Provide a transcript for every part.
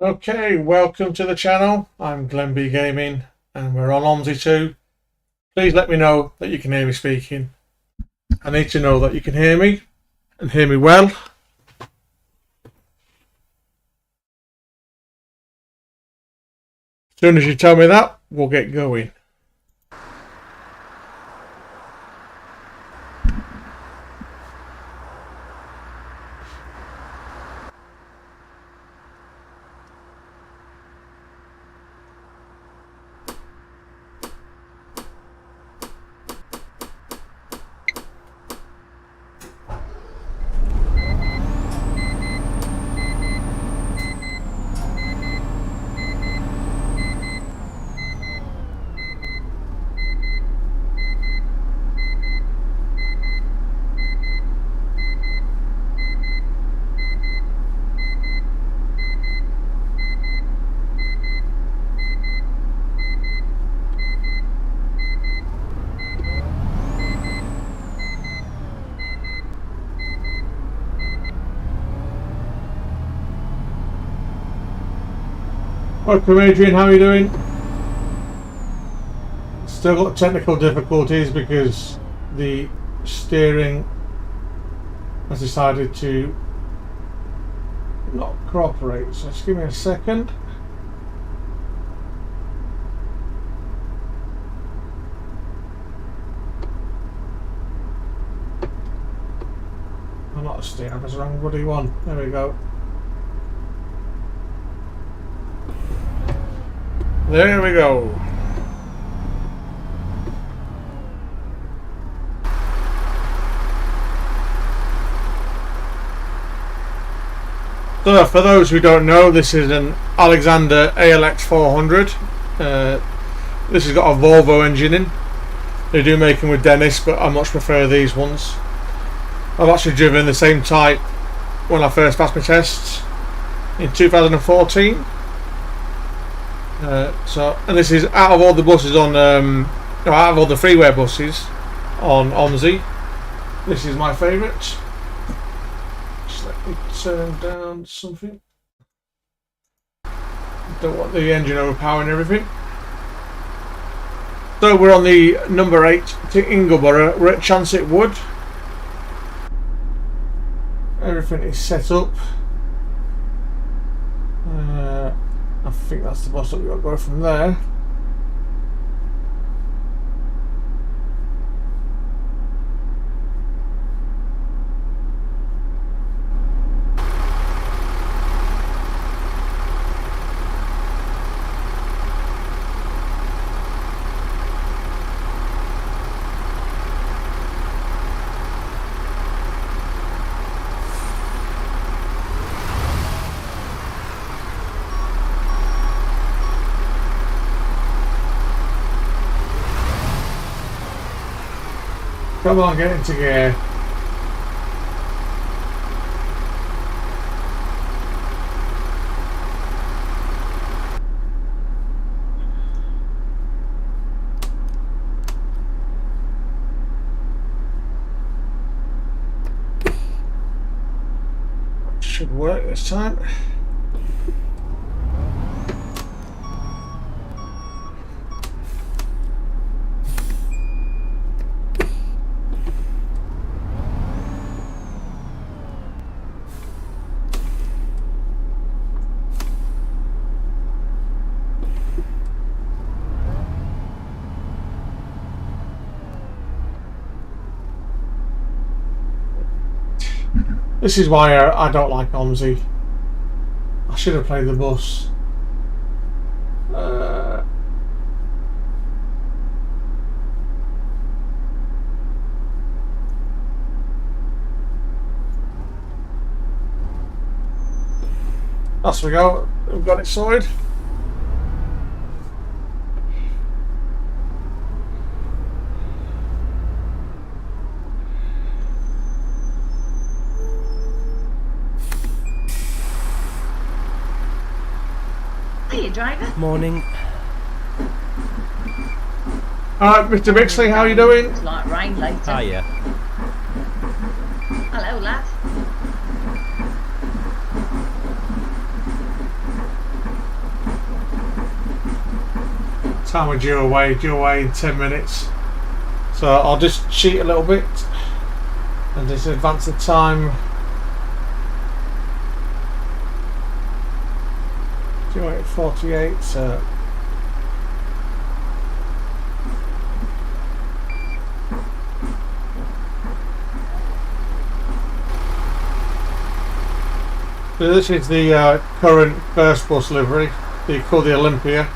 Okay, welcome to the channel. I'm MaDDoG Gaming and we're on OMSI 2. Please let me know that you can hear me speaking. I need to know that you can hear me and hear me well. As soon as you tell me that, we'll get going. Welcome Adrian, how are you doing? Still got technical difficulties because the steering has decided to not cooperate, so just give me a second. I'm not a steering, I was the wrong bloody one. There we go. There we go. So for those who don't know, this is an Alexander ALX 400. This has got a Volvo engine in. They do make them with Dennis, but I much prefer these ones. I've actually driven the same type when I first passed my tests in 2014. And this is out of all the buses on, out of all the freeware buses on OMSI, this is my favourite. Just let me turn down something. Don't want the engine overpowering everything. So we're on the number 8 to Ingleborough. We're at Chancet Wood. Everything is set up. I think that's the bus that we've got to go from there. Come on, get into gear. Should work this time. This is why I don't like OMSI. I should have played the bus. That's we go. We've got it sorted. Driver. Morning. Alright, Mr. Bixley, how are you doing? It's like rain later. Hiya. Hello, lad. time we're due away in 10 minutes. So I'll just cheat a little bit and just advance the time. 48, so this is the current first bus livery, they call the Olympia,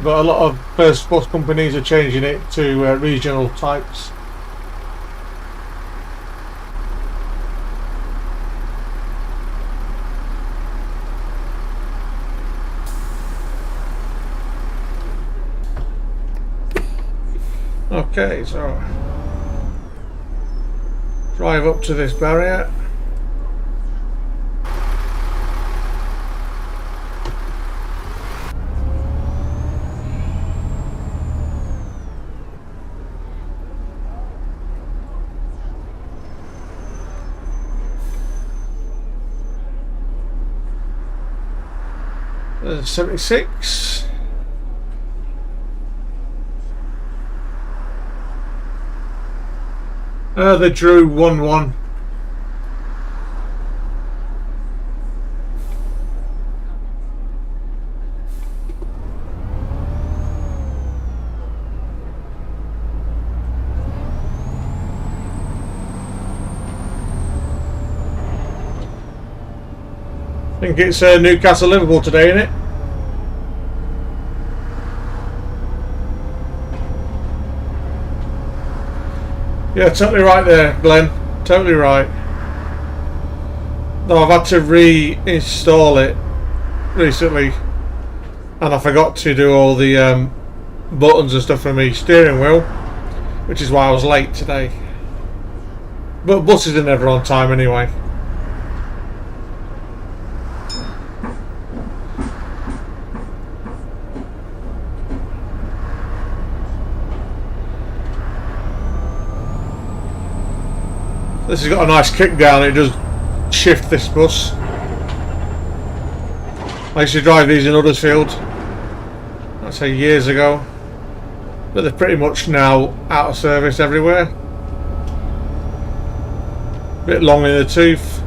but a lot of first bus companies are changing it to regional types. Okay, so drive up to this barrier. There's 76. They drew 1-1. I think it's Newcastle Liverpool today, isn't it? Yeah, totally right there, Glenn. Totally right. No, I've had to reinstall it recently, and I forgot to do all the buttons and stuff for my steering wheel, which is why I was late today. But buses are never on time anyway. This has got a nice kick down, it does shift this bus. I used to drive these in Huddersfield, I'd say years ago, but they're pretty much now out of service everywhere. Bit long in the tooth.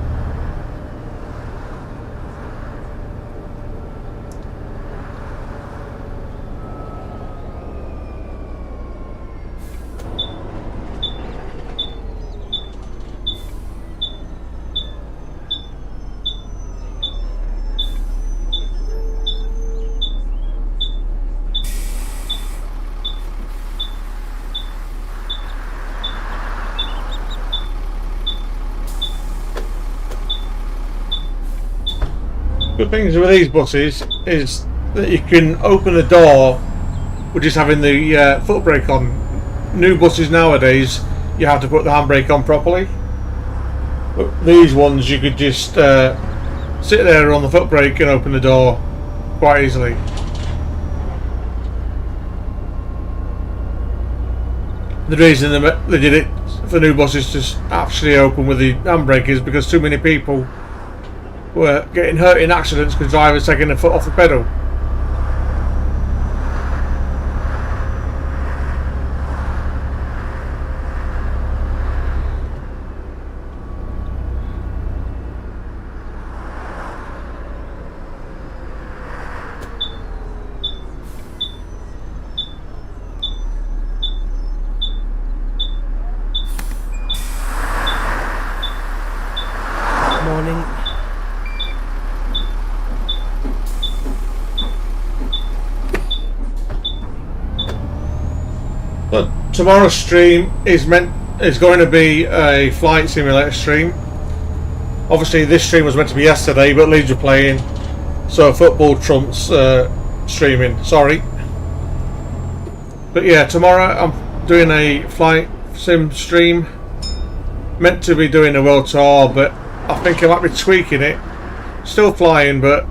Good things with these buses is that you can open the door with just having the foot brake on. New buses nowadays you have to put the handbrake on properly, but these ones you could just sit there on the foot brake and open the door quite easily. The reason they did it for new buses to actually open with the handbrake is because too many people were getting hurt in accidents because drivers taking their foot off the pedal. Morning. But tomorrow's stream is going to be a flight simulator stream. Obviously this stream was meant to be yesterday, but Leeds were playing, so football trumps streaming, sorry. But yeah, tomorrow I'm doing a flight sim stream. Meant to be doing a world tour, but I think I might be tweaking it. Still flying, but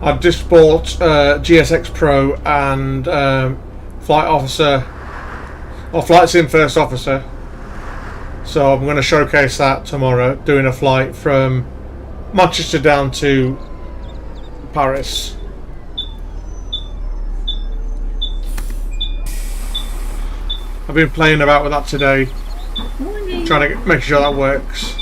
I've just bought GSX Pro and Flight Officer, or Flight Sim First Officer. So I'm going to showcase that tomorrow, doing a flight from Manchester down to Paris. I've been playing about with that today, Morning. trying to make sure that works.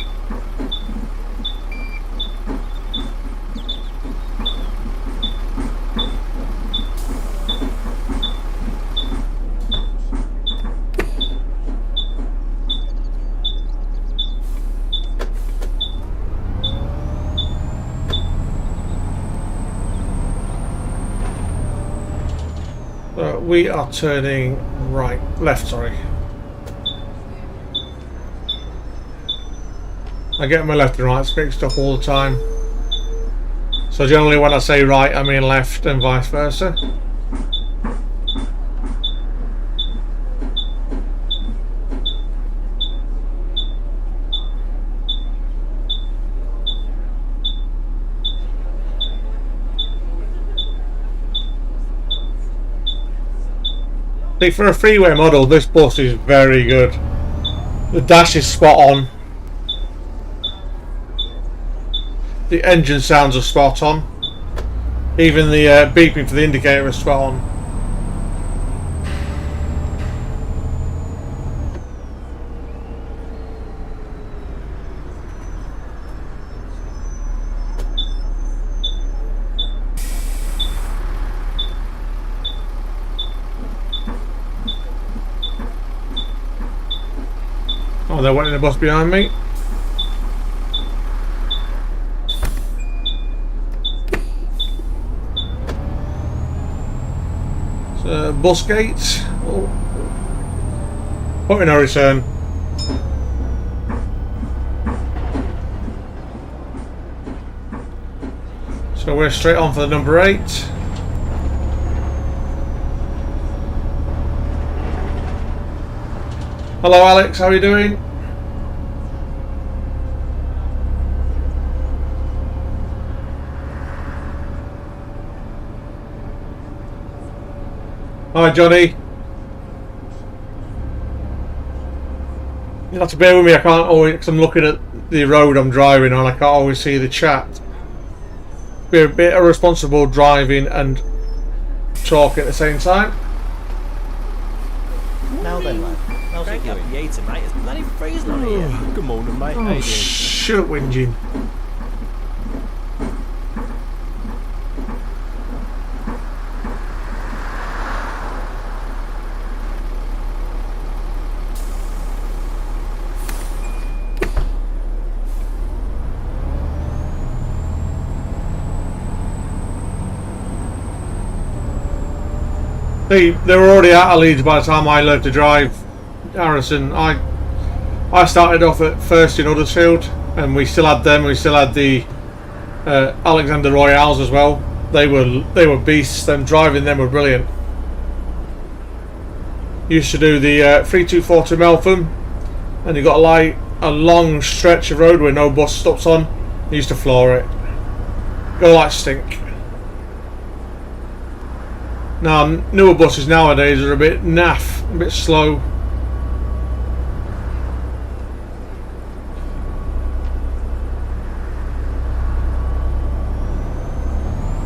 We are turning left, sorry. I get my left and right mixed up all the time. So generally when I say right, I mean left and vice versa. See, for a freeway model, this bus is very good. The dash is spot on. The engine sounds are spot on. Even the beeping for the indicator is spot on. Oh, they're waiting the bus behind me. So, bus gates. Oh. Point of no return. So we're straight on for the number 8. Hello Alex, how are you doing? Hi Johnny. You'll have to bear with me, I can't always, because I'm looking at the road I'm driving on, I can't always see the chat. Be a bit irresponsible driving and talking at the same time. Now then, lad. How's it going? Mate, it's bloody freezing on here. Good morning, mate. How you Oh, doing? shut whinging. They were already out of Leeds by the time I learned to drive, Harrison. I started off at first in Huddersfield, and we still had them. We still had the Alexander Royales as well. They were beasts. Them driving them were brilliant. Used to do the 324 to Meltham, and you got like a long stretch of road where no bus stops on. You used to floor it. Go like stink. Now, newer buses nowadays are a bit naff, a bit slow.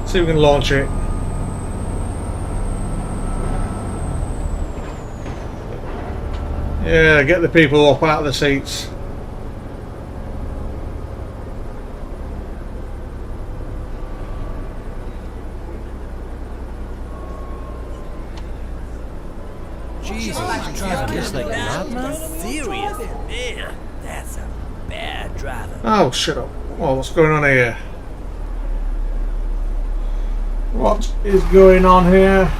See if we can launch it. Yeah, get the people up out of the seats. Jesus, he's driving this like a madman. Serious? Man, that's a bad driver. Oh, shut up. Well, what's going on here? What is going on here?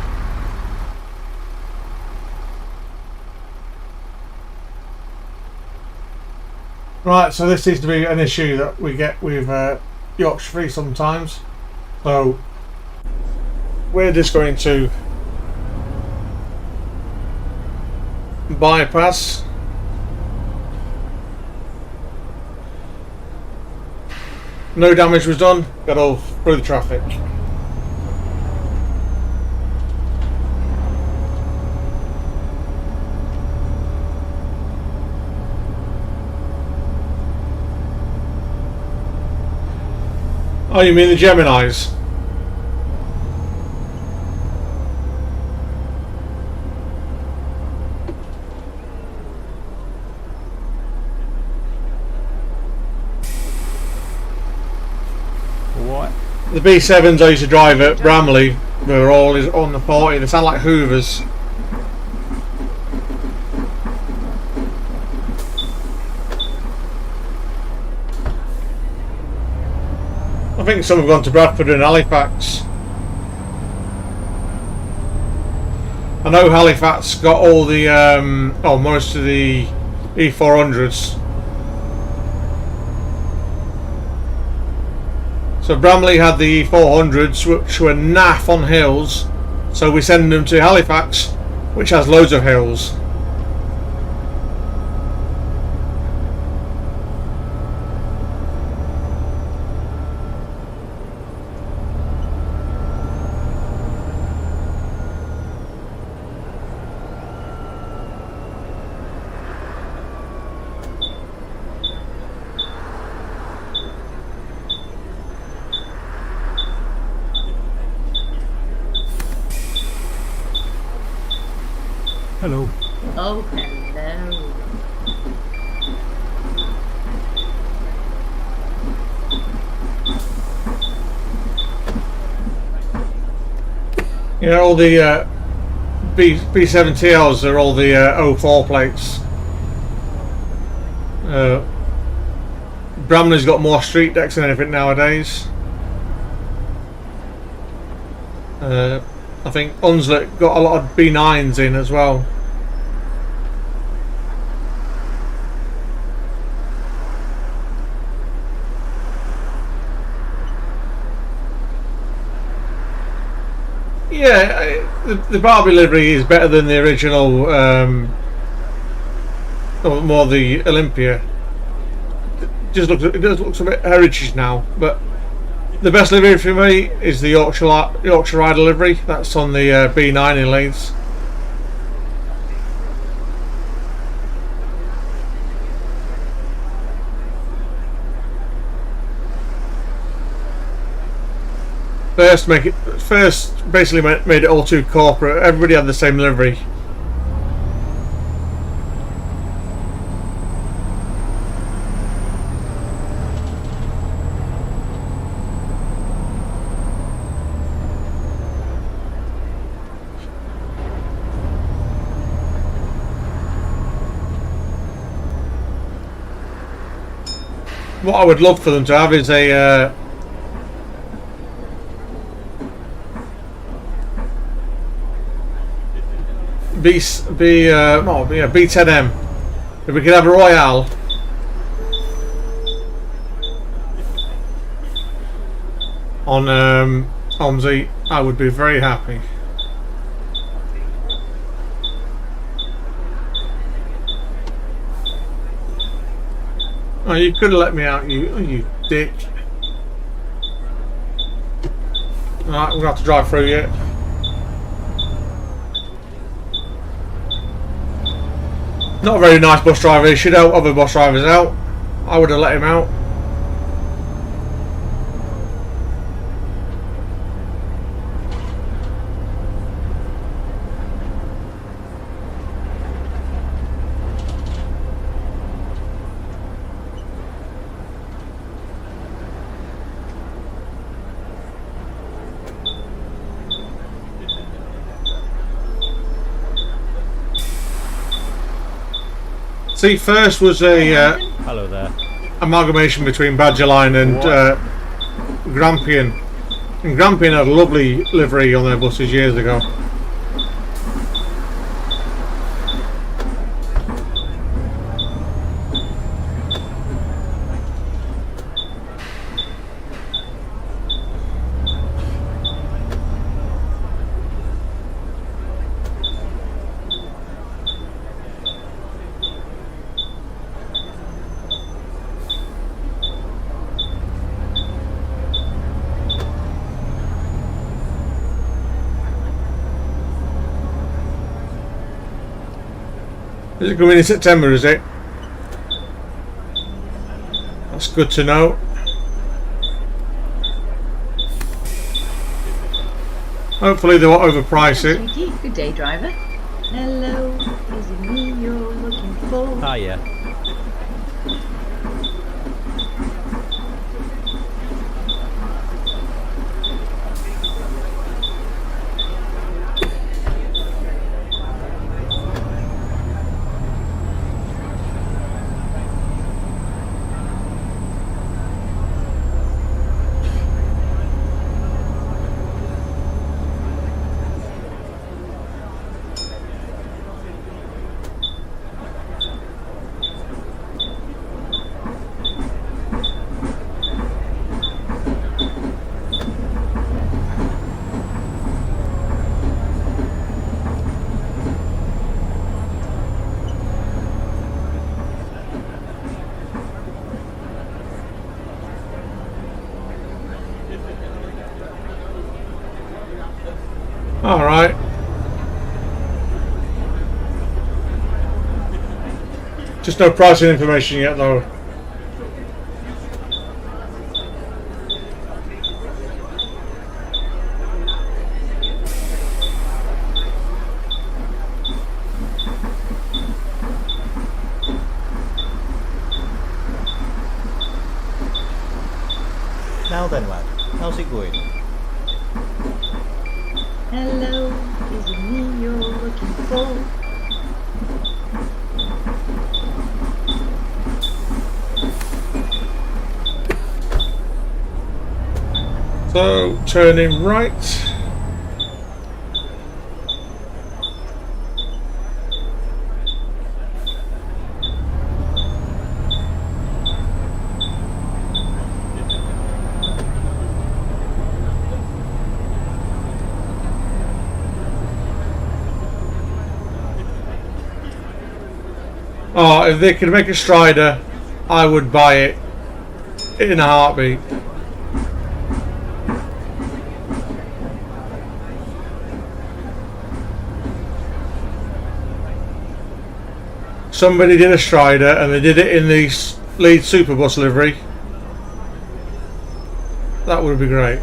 Right, so this seems to be an issue that we get with Yorkshire Free sometimes. So we're just going to bypass. No damage was done, got all through the traffic. Oh, you mean the Geminis? The B7s I used to drive at Bramley were all on the 40. They sound like Hoovers. I think some have gone to Bradford and Halifax. I know Halifax got all the, most of the E400s. So Bramley had the E400s, which were naff on hills, so we send them to Halifax, which has loads of hills. Hello. Oh, hello. You know, all the B7TLs are all the 04 plates. Bramley's got more street decks than anything nowadays. I think Unslet got a lot of B9s in as well. Yeah, the Barbie livery is better than the original, or more the Olympia. It does looks a bit heritage now, but the best livery for me is the Yorkshire Rider livery. That's on the B9 in Leeds. First basically made it all too corporate. Everybody had the same livery. What I would love for them to have is a B10M. If we could have a Royale on OMSI, I would be very happy. Oh, you could have let me out, you dick. Alright, we're gonna have to drive through yet. Not a very nice bus driver. He should help other bus drivers out. I would have let him out. See, first was a Hello there. amalgamation between Badgerline and Grampian. And Grampian had a lovely livery on their buses years ago. Is it coming in September, is it? That's good to know. Hopefully they won't overprice it. Thank you. Good day, driver. Hello, is it me you're looking for? Hiya. Just no pricing information yet though. Now then, lad, how's it going? Hello, is it me you're looking for? So, turning right. Oh, if they could make a Strider, I would buy it in a heartbeat. Somebody did a Strider and they did it in the lead Superbus livery. That would be great.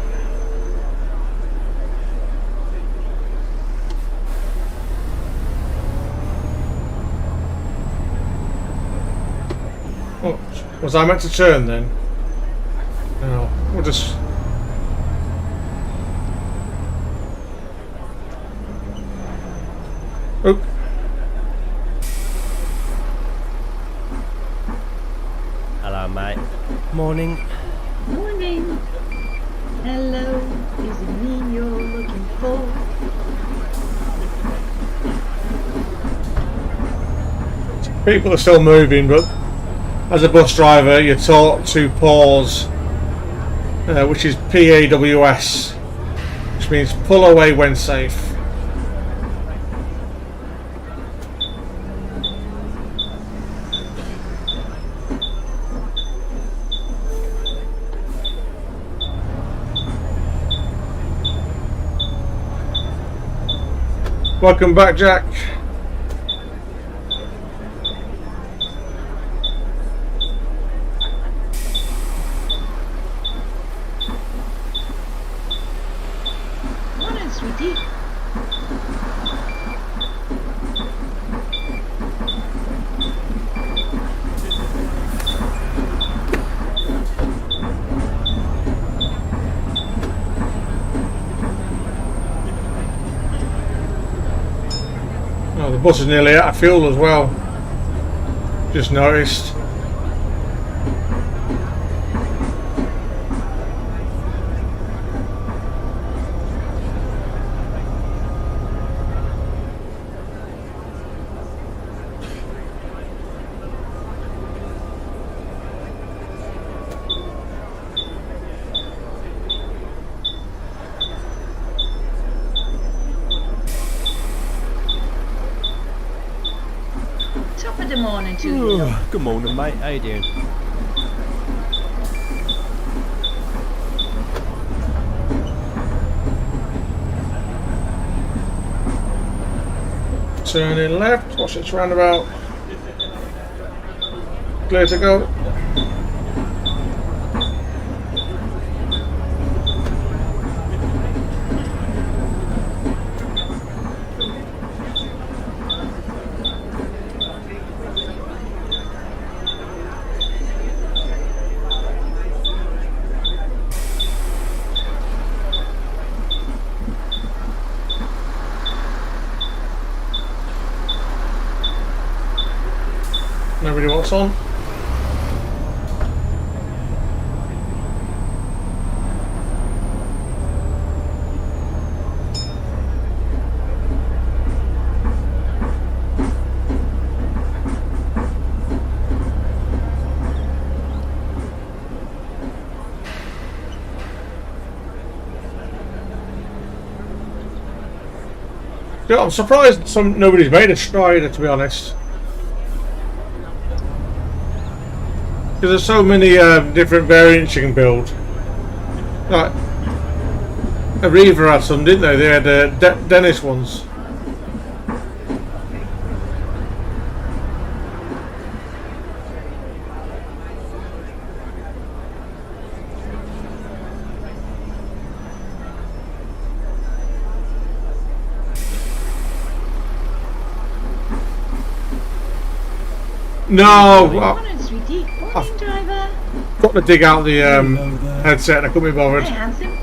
Oh, was I meant to turn then? No, we'll just... Oh. Hello, mate. Morning. Morning. Hello, is it me you're looking for? People are still moving, but as a bus driver, you're taught to pause, which is PAWS, which means pull away when safe. Welcome back, Jack. Morning, sweetie. Oh, the bus is nearly out of fuel as well. Just noticed. Top of the morning to you. Ooh, good morning, mate. How you doing? Turning left, watch this roundabout. Clear to go. Nobody wants on. Yeah, I'm surprised nobody's made a Strider, to be honest. Because there's so many different variants you can build. Like, Arriva had some, didn't they? They had Dennis ones. No, Morning, sweetie. Morning, driver. I've got to dig out the headset and I couldn't be bothered. Hey, handsome.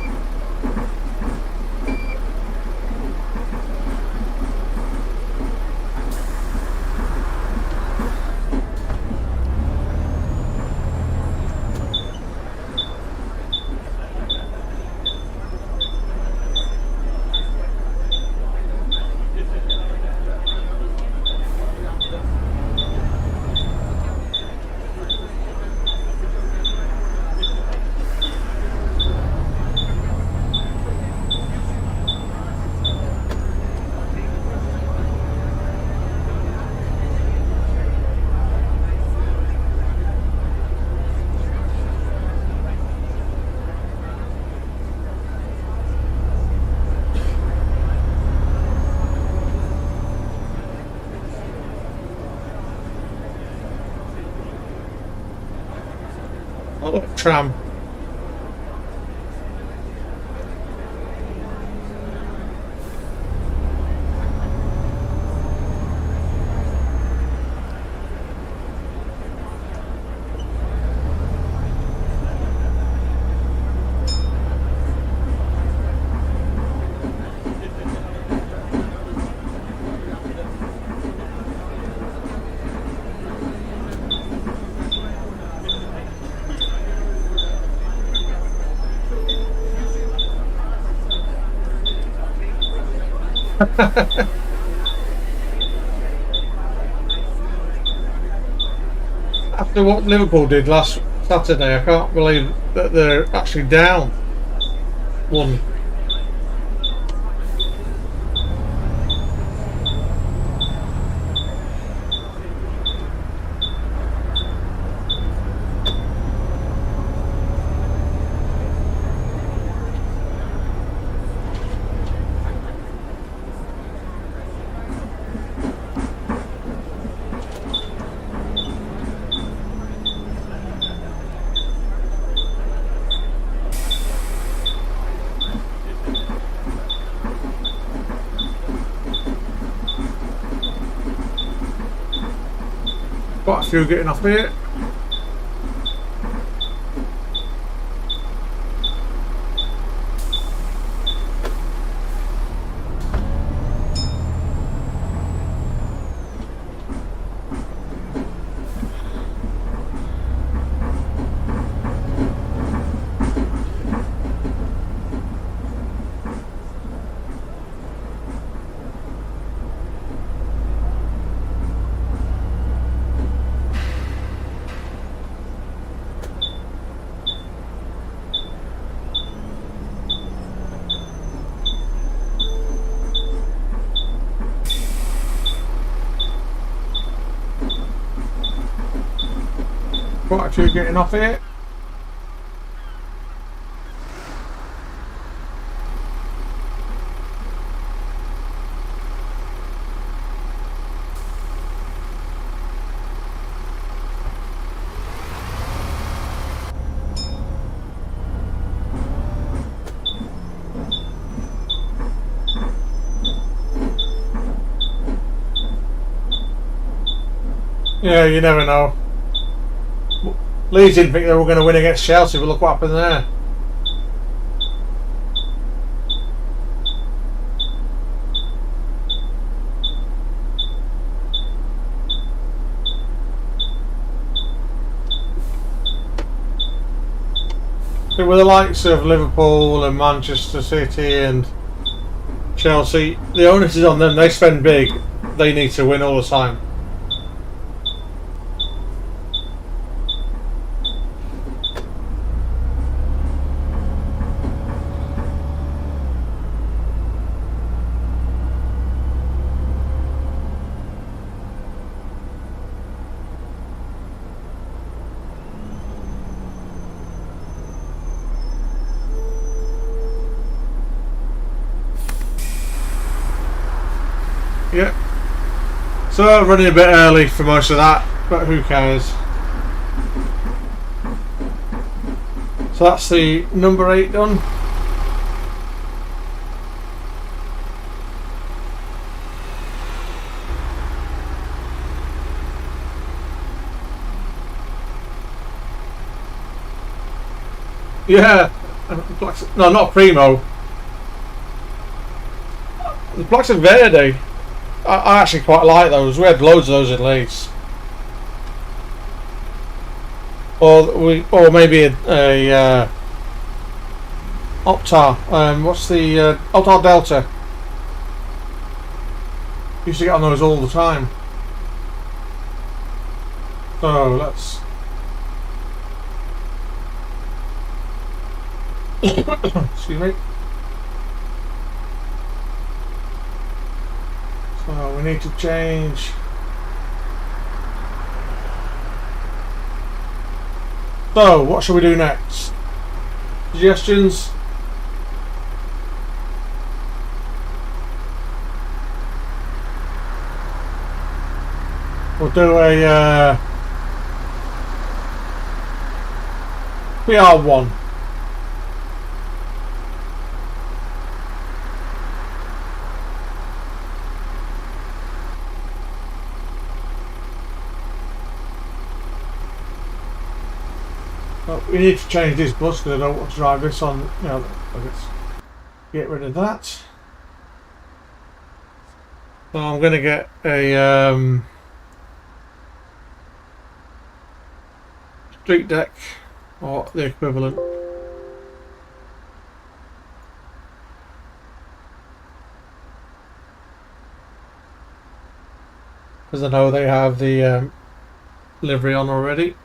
Oh, tram. After what Liverpool did last Saturday, I can't believe that they're actually down one. Quite a few getting off here. Quite a few getting off here. Yeah, you never know. Leeds didn't think they were going to win against Chelsea, but look what happened there. So with the likes of Liverpool and Manchester City and Chelsea, the onus is on them. They spend big. They need to win all the time. Yeah. So running a bit early for most of that, but who cares? So that's the number 8 done. Yeah. No, not Primo. The Blacks and Verde. I actually quite like those. We had loads of those in Leeds. Or maybe a Optar. What's the Optar Delta? Used to get on those all the time. So let's. Excuse me. So we need to change. So what shall we do next? Suggestions? We'll do a PR1. But we need to change this bus because I don't want to drive this on. You know, let's get rid of that. So I'm going to get a street deck or the equivalent. Because I know they have the livery on already.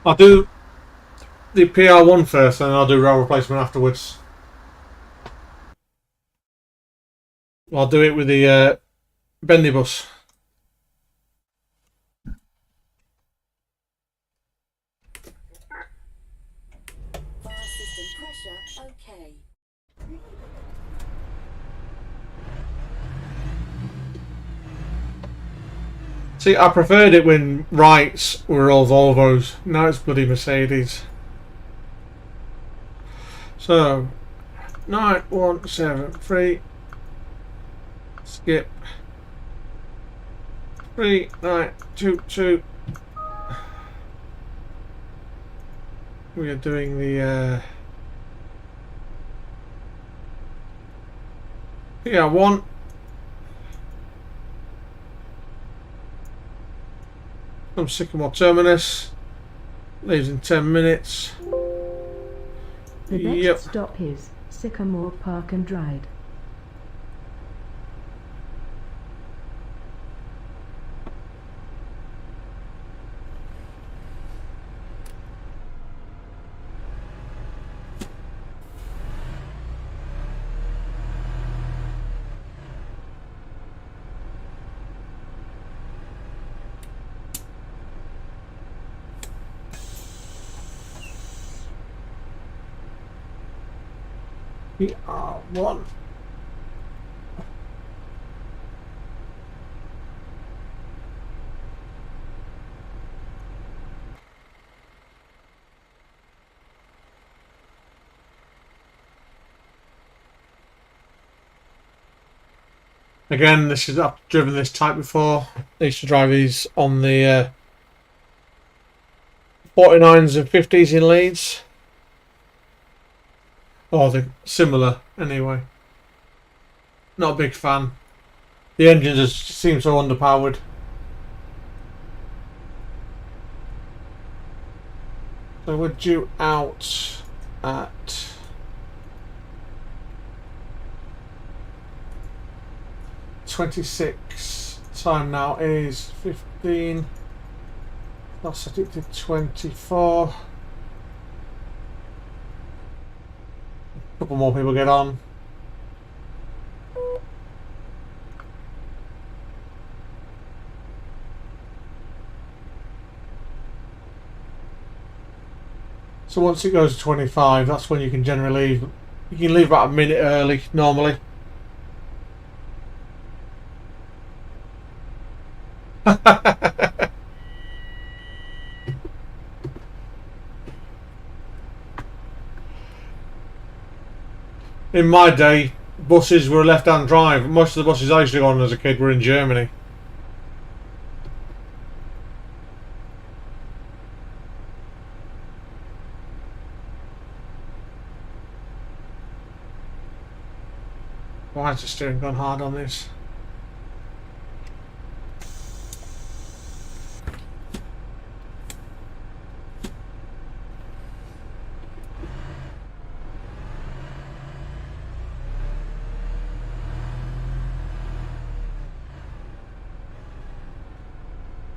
I'll do the PR1 first and then I'll do rail replacement afterwards. I'll do it with the bendy bus. Fire system pressure okay. See, I preferred it when Wrights were all Volvos. Now it's bloody Mercedes. So, 9173. Skip. 3922. We are doing the PR1. From Sycamore Terminus. Leaves in 10 minutes. The next stop is Sycamore Park and Ride. PR1. Again, this is I've driven this type before. I used to drive these on the 49s and 50s in Leeds. Or they're similar anyway. Not a big fan. The engines just seem so underpowered. So we're due out at .26. Time now is 15. I'll set it to 24. A couple more people get on. So once it goes to 25, that's when you can generally leave. You can leave about a minute early normally. In my day, buses were left-hand drive. Most of the buses I used to go on as a kid were in Germany. Why has the steering gone hard on this?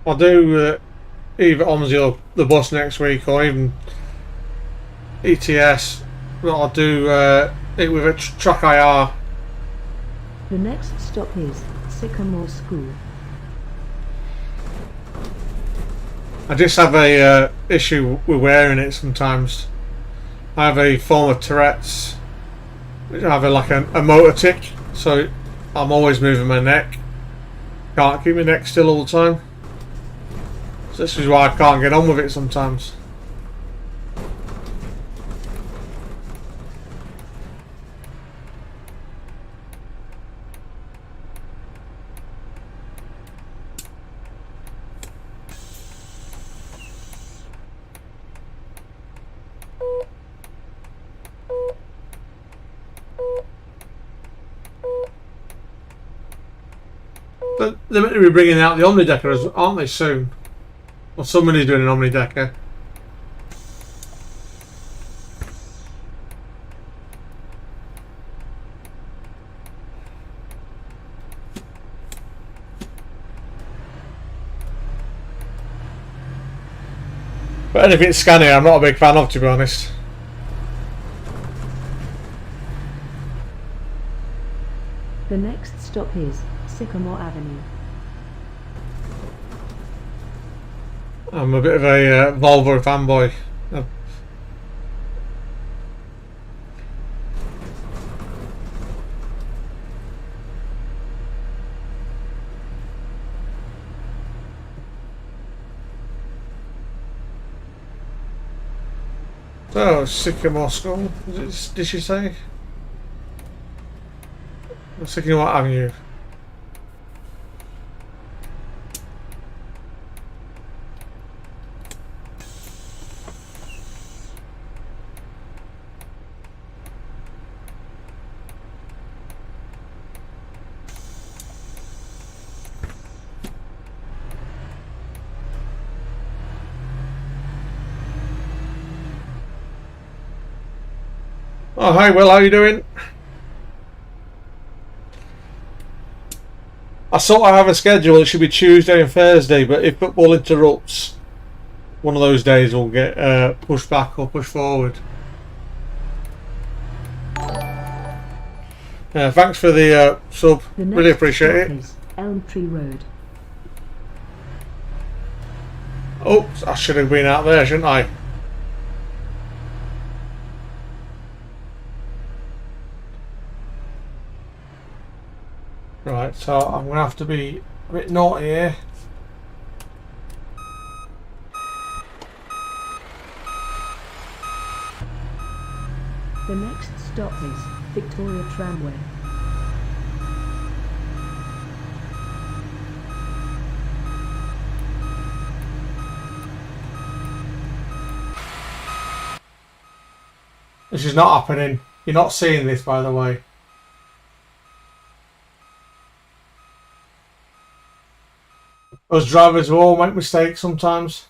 I'll do either OMSI or the bus next week, or even ETS. But I'll do it with a track IR. The next stop is Sycamore School. I just have a issue with wearing it sometimes. I have a form of Tourette's. I have a motor tic, so I'm always moving my neck. Can't keep my neck still all the time. So this is why I can't get on with it sometimes. But they're meant to be bringing out the OmniDecker, aren't they, soon? Or somebody's doing an OmniDecker. But anything scanning, I'm not a big fan of, to be honest. The next stop is Sycamore Avenue. I'm a bit of a Volvo fanboy. So, Sycamore School, did she say? Sycamore Avenue. Oh, hi Will, how you doing? I sort of have a schedule. It should be Tuesday and Thursday, but if football interrupts, one of those days will get pushed back or pushed forward. Thanks for the sub. Really appreciate it. Is Elm Tree Road. Oh, I should have been out there, shouldn't I? Right, so I'm going to have to be a bit naughty here. The next stop is Victoria Tramway. This is not happening. You're not seeing this, by the way. Us drivers will all make mistakes sometimes.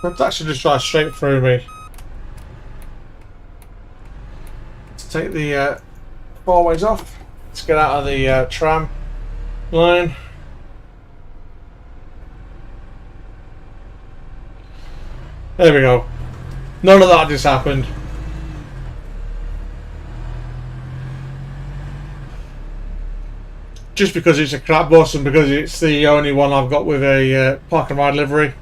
But that should just drive straight through me. Let's take the four ways off. Let's get out of the tram line. There we go. None of that just happened. Just because it's a crap bus and because it's the only one I've got with a park and ride livery.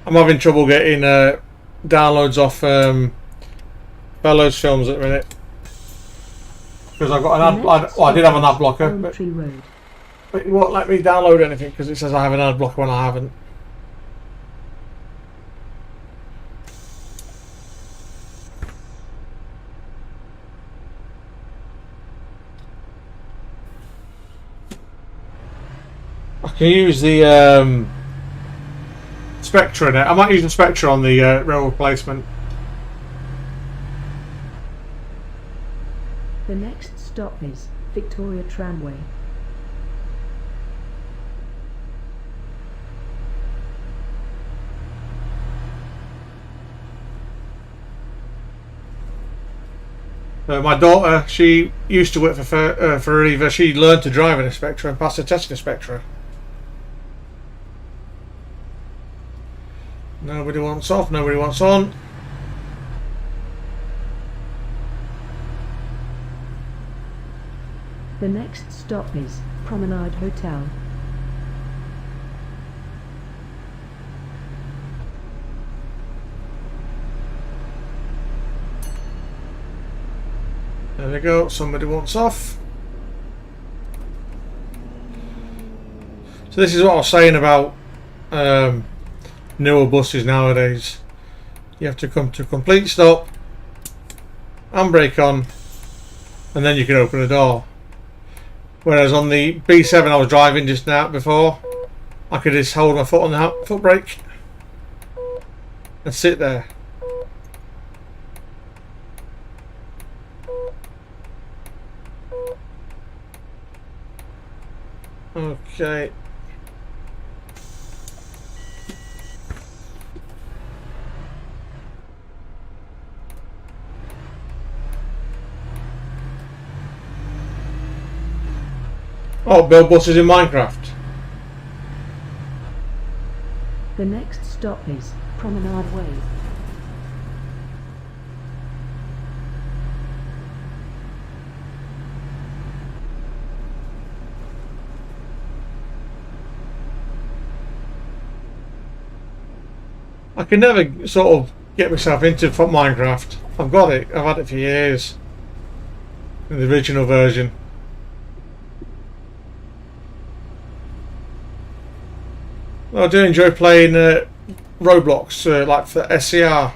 I'm having trouble getting downloads off Bellows films at the minute. Because I've got an ad, I did have an ad blocker, but But it won't let me download anything because it says I have an ad blocker when I haven't. I can use the Spectra in it. I might use the Spectra on the rail replacement. The next stop is Victoria Tramway. My daughter, she used to work for Eva. She learned to drive in a Spectra and passed the test in a Spectra. Nobody wants off, nobody wants on. The next stop is Promenade Hotel. There we go, somebody wants off. So this is what I was saying about newer buses nowadays. You have to come to a complete stop, handbrake on, and then you can open the door. Whereas on the B7 I was driving just now before, I could just hold my foot on the foot brake and sit there. Okay. Oh, build buses in Minecraft. The next stop is Promenade Way. I can never sort of get myself into Minecraft. I've got it. I've had it for years. In the original version. I do enjoy playing Roblox, like for SCR.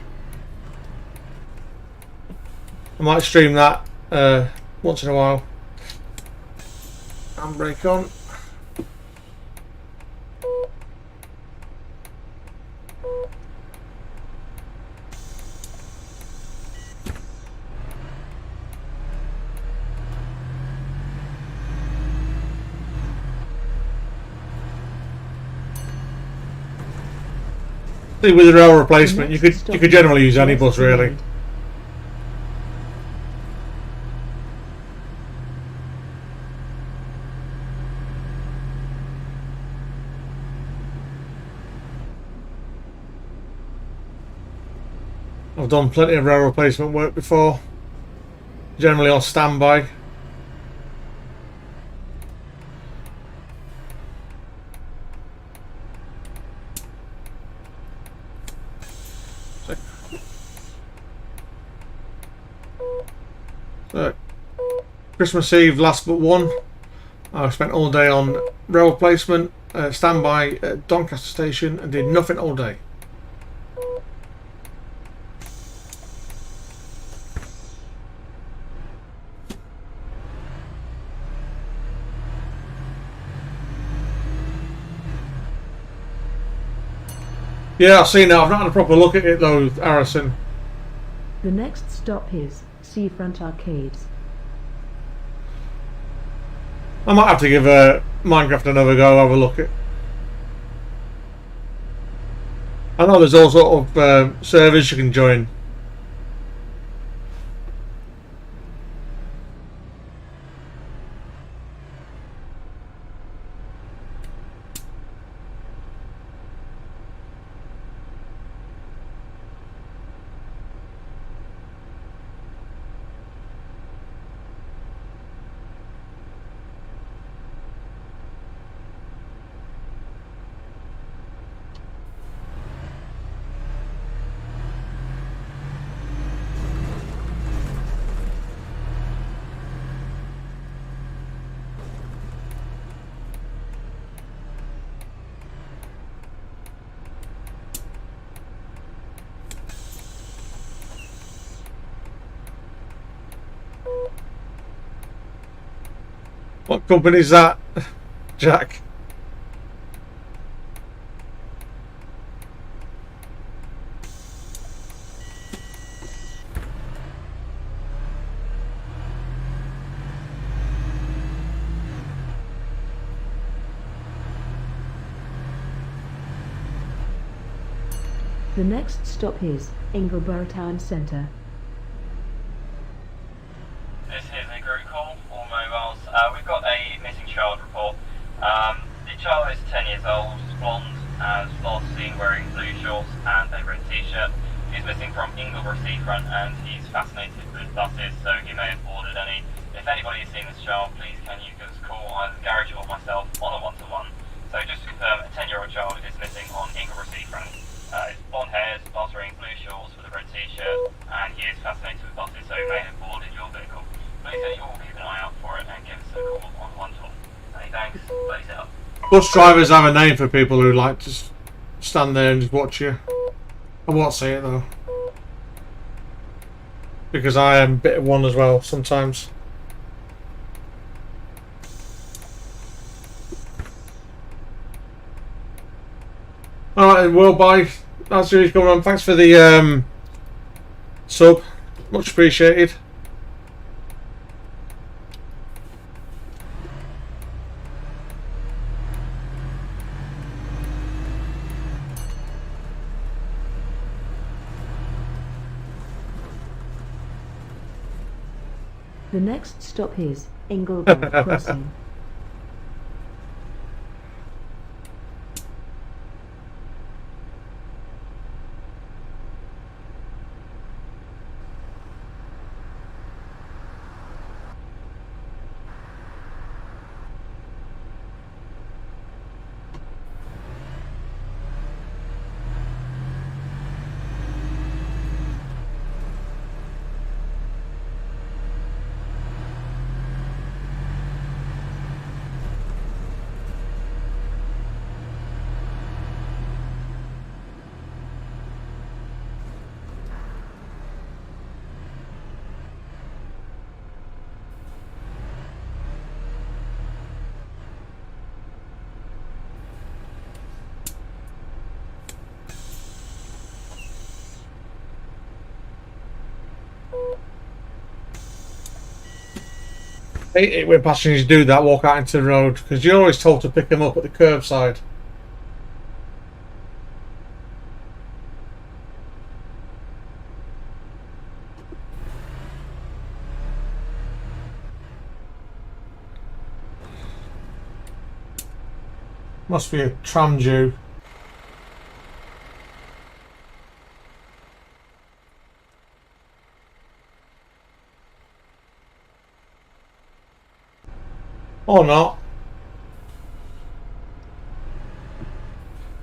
I might stream that once in a while. Handbrake on. See, with the rail replacement, you could generally use any bus really. I've done plenty of rail replacement work before, generally on standby. Christmas Eve, last but one. I spent all day on rail replacement, standby at Doncaster Station, and did nothing all day. Yeah, I've seen it. I've not had a proper look at it though, Harrison. The next stop is Seafront Arcades. I might have to give Minecraft another go, have a look at. I know there's all sort of servers you can join. What company is that, Jack? The next stop is Ingleborough Town Centre. This is a group call, all mobiles. We've got a missing child report. The child is 10 years old, blonde, as last seen wearing blue shorts and a red t-shirt. He's missing from Ingleborough Seafront and he's fascinated with buses, so he may have boarded any. If anybody has seen this child, please can you give us a call, either the garage or myself, on a one-to-one. So just to confirm, a 10-year-old child is missing on Ingleborough Seafront. It's blonde hairs, boss wearing blue shorts with a red t-shirt, and he is fascinated with buses, so he may have boarded your vehicle. Please can you all keep an eye out for it and give us a call on one-to-one. Many thanks, please out. Bus drivers have a name for people who like to stand there and just watch you. I won't say it though, because I am a bit of one as well sometimes. Alright, well, bye. That's really going on. Thanks for the sub. Much appreciated. The next stop is Ingleborough Crossing. I hate it when passengers do that, walk out into the road, because you're always told to pick them up at the curbside. Must be a tram due. Or not.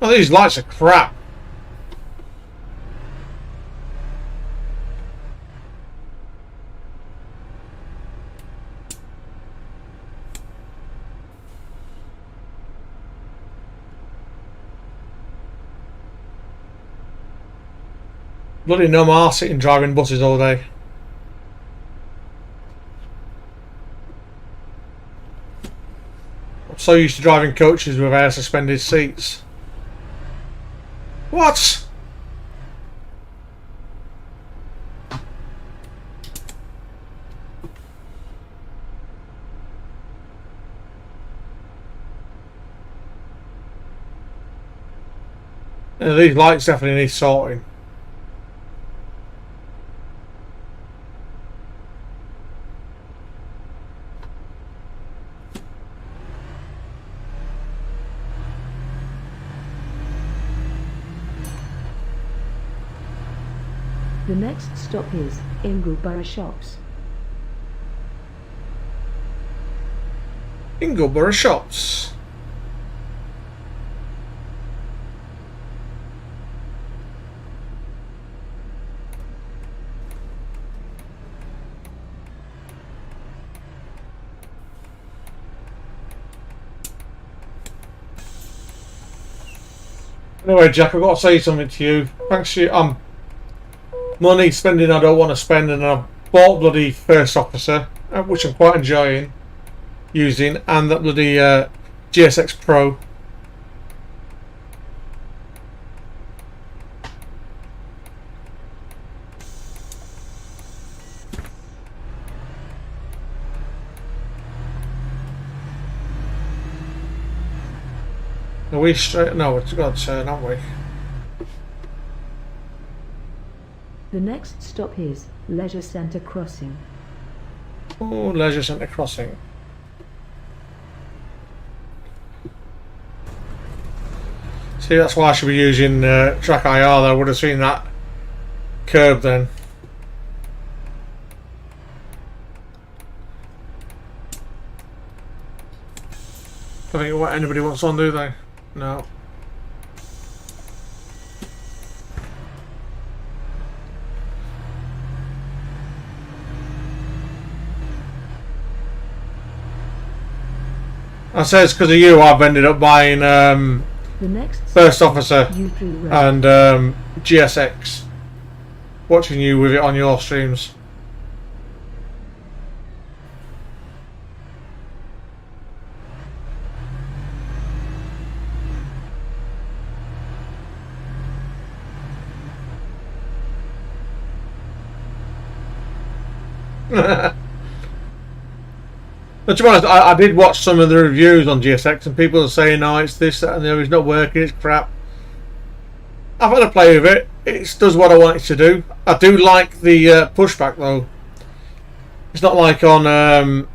Oh, these lights are crap. Bloody no more sitting driving buses all day. I'm so used to driving coaches with air suspended seats. What? These lights definitely need sorting. The next stop is Ingleborough Shops. Ingleborough Shops. Anyway, Jack, I've got to say something to you. Thanks for your money spending I don't want to spend, and I've bought bloody First Officer, which I'm quite enjoying. using, and that bloody GSX Pro. Are we straight? No, it's got to turn, haven't we? The next stop is Leisure Centre Crossing. Oh, Leisure Centre Crossing. See, that's why I should be using Track IR. I would have seen that curb then. I think what anybody wants on, do they? No. I say it's because of you I've ended up buying The next First Officer U3 Road. and GSX. Watching you with it on your streams. But to be honest, I did watch some of the reviews on GSX and people are saying, oh, it's this, that and the other, it's not working, it's crap. I've had a play with it, it does what I want it to do. I do like the pushback though. It's not like on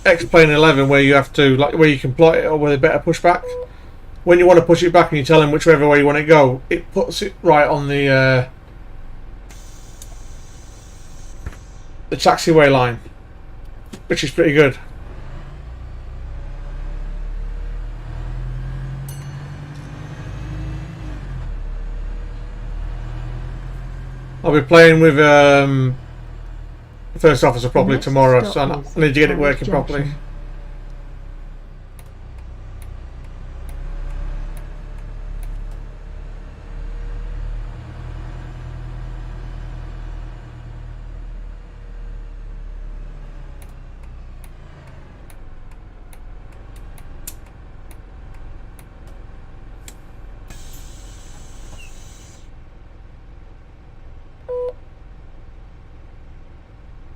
X-Plane 11 where you have to, like where you can plot it or with a better pushback. When you want to push it back and you tell him whichever way you want it to go, it puts it right on the taxiway line, which is pretty good. I'll be playing with First Officer probably Next tomorrow, so stop I is need to get it Carriage working Junction. properly.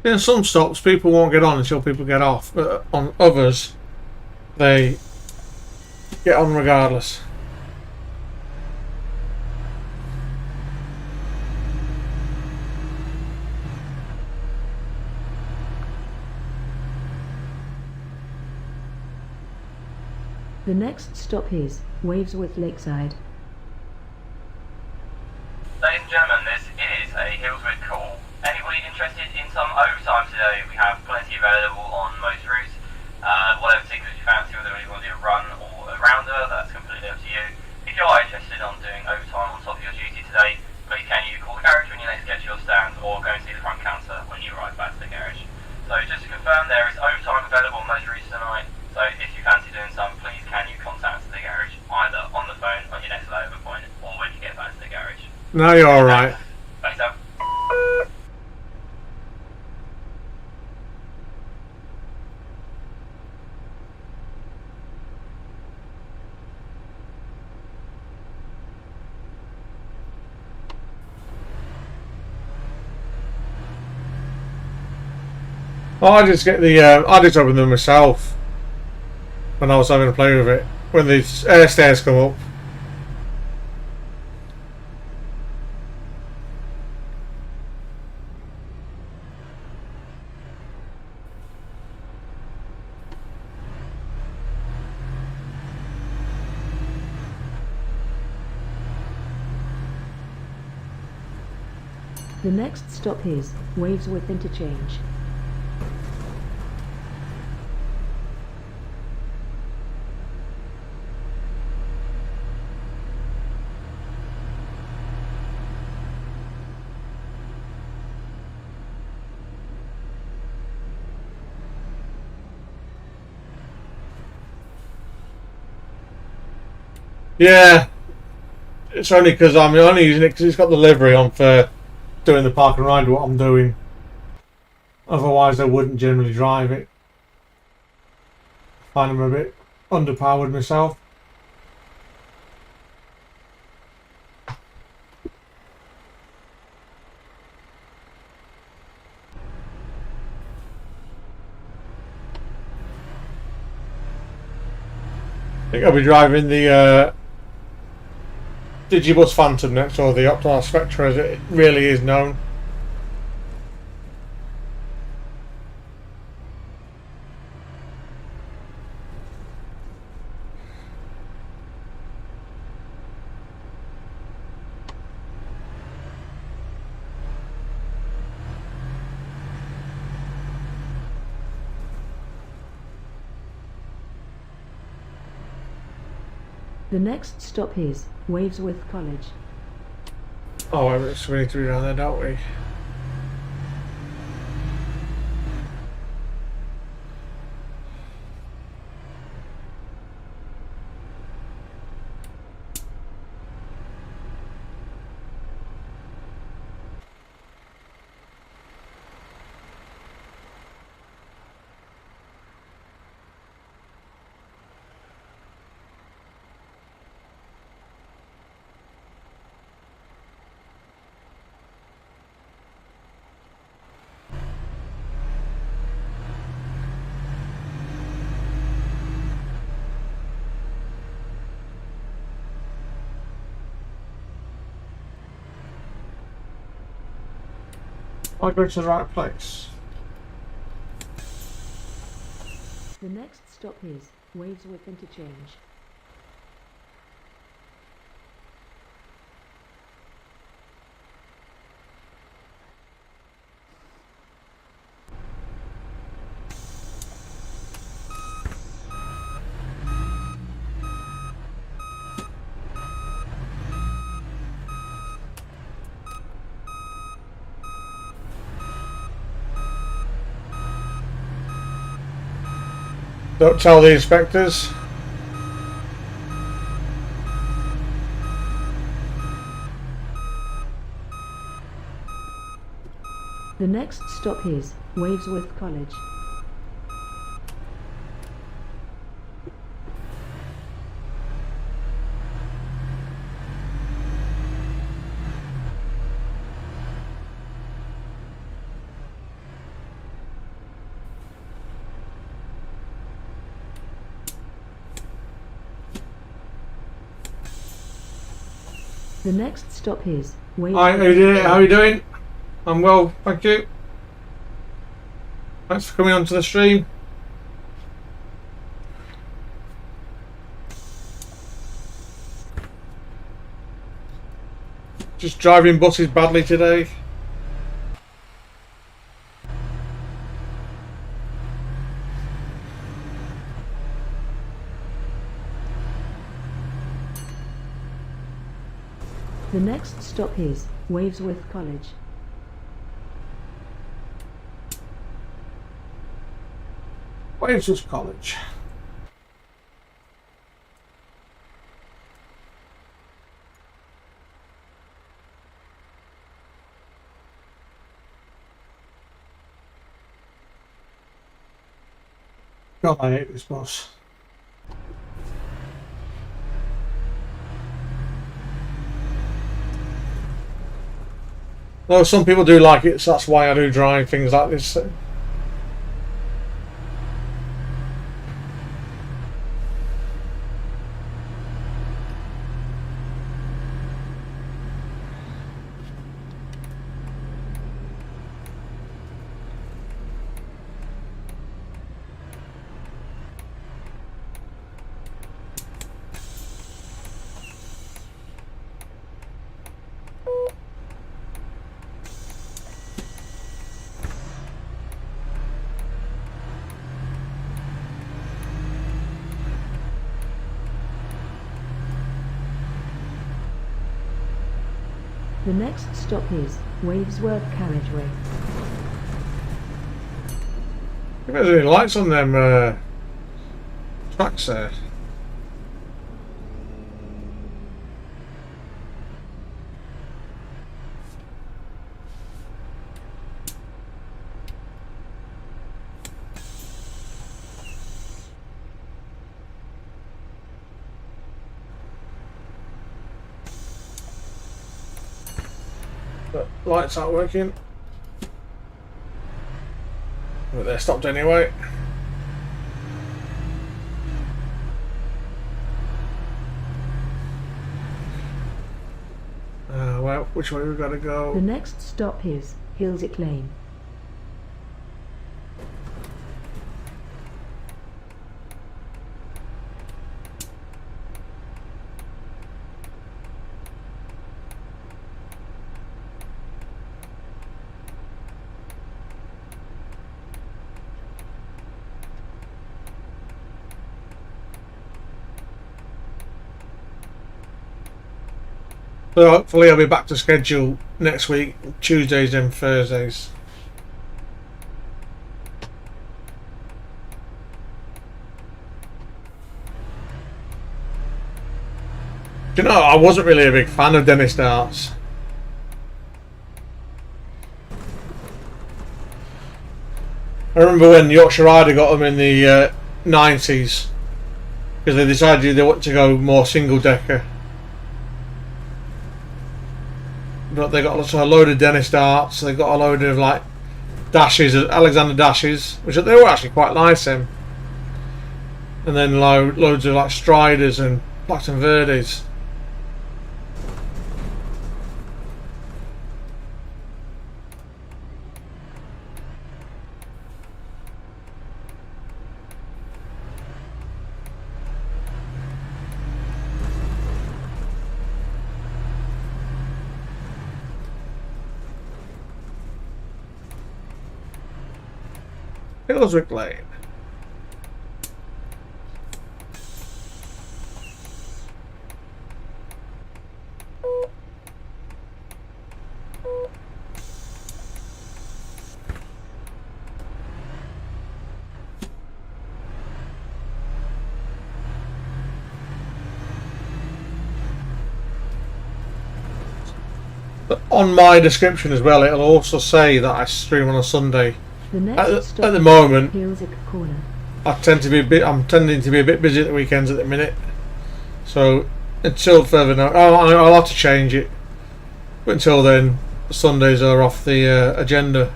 In some stops, people won't get on until people get off, but on others, they get on regardless. The next stop is Wavesworth Lakeside. Ladies and gentlemen, this is a Hillswood call. Anybody interested in some overtime today? We have plenty available on most routes. Whatever tickets you fancy, whether you want to do a run or a rounder, that's completely up to you. If you are interested in doing overtime on top of your duty today, please can you call the garage when you next get to your stand or go and see the front counter when you arrive back to the garage. So just to confirm, there is overtime available on most routes tonight. So if you fancy doing some, please can you contact the garage either on the phone on your next layover point or when you get back to the garage. Now you're alright. Thanks, Ab. Oh, I just get the I just open them myself when I was having a play with it. When the air stairs come up. The next stop is Wavesworth Interchange. Yeah, it's only because I'm only using it because it's got the livery on for doing the park and ride what I'm doing. Otherwise, I wouldn't generally drive it. I find them a bit underpowered myself. I think I'll be driving the Digibus Phantom next, or the Optimal Spectra as it really is known. The next stop is Wavesworth College. Oh, so we need to be around there, don't we? I go to the right place. The next stop is Wavesworth Interchange. Don't tell the inspectors. The next stop is Wavesworth College. The next stop is Hi, how are you doing? I'm well, thank you. Thanks for coming onto the stream. Just driving buses badly today. The next stop is Wavesworth College. Wavesworth College. God, I hate this bus. Though some people do like it, so that's why I do drive things like this. The next stop is Wavesworth Carriageway. If there's any lights on them tracks there. But lights aren't working. But they're stopped anyway. Well, which way we gotta go? The next stop is Hillsick Lane. So hopefully I'll be back to schedule next week, Tuesdays and Thursdays. Do you know, I wasn't really a big fan of Dennis darts. I remember when Yorkshire Rider got them in the 90s, because they decided they wanted to go more single decker. But they got a load of Dennis darts, they got a load of like dashes, Alexander dashes, which they were actually quite nice then. And then loads of like Striders and Blacks and Verdes. Hillswick Lane. But on my description as well, it'll also say that I stream on a Sunday. The next stop At the moment, Hillsick Corner. I'm tending to be a bit busy at the weekends at the minute. So until further notice, I'll have to change it. But until then, Sundays are off the agenda.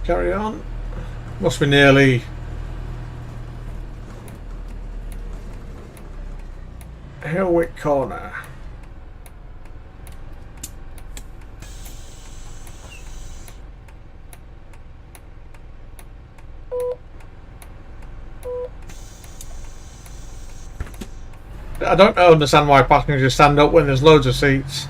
Carry on. Must be nearly Hillwick Corner. I don't understand why passengers stand up when there's loads of seats.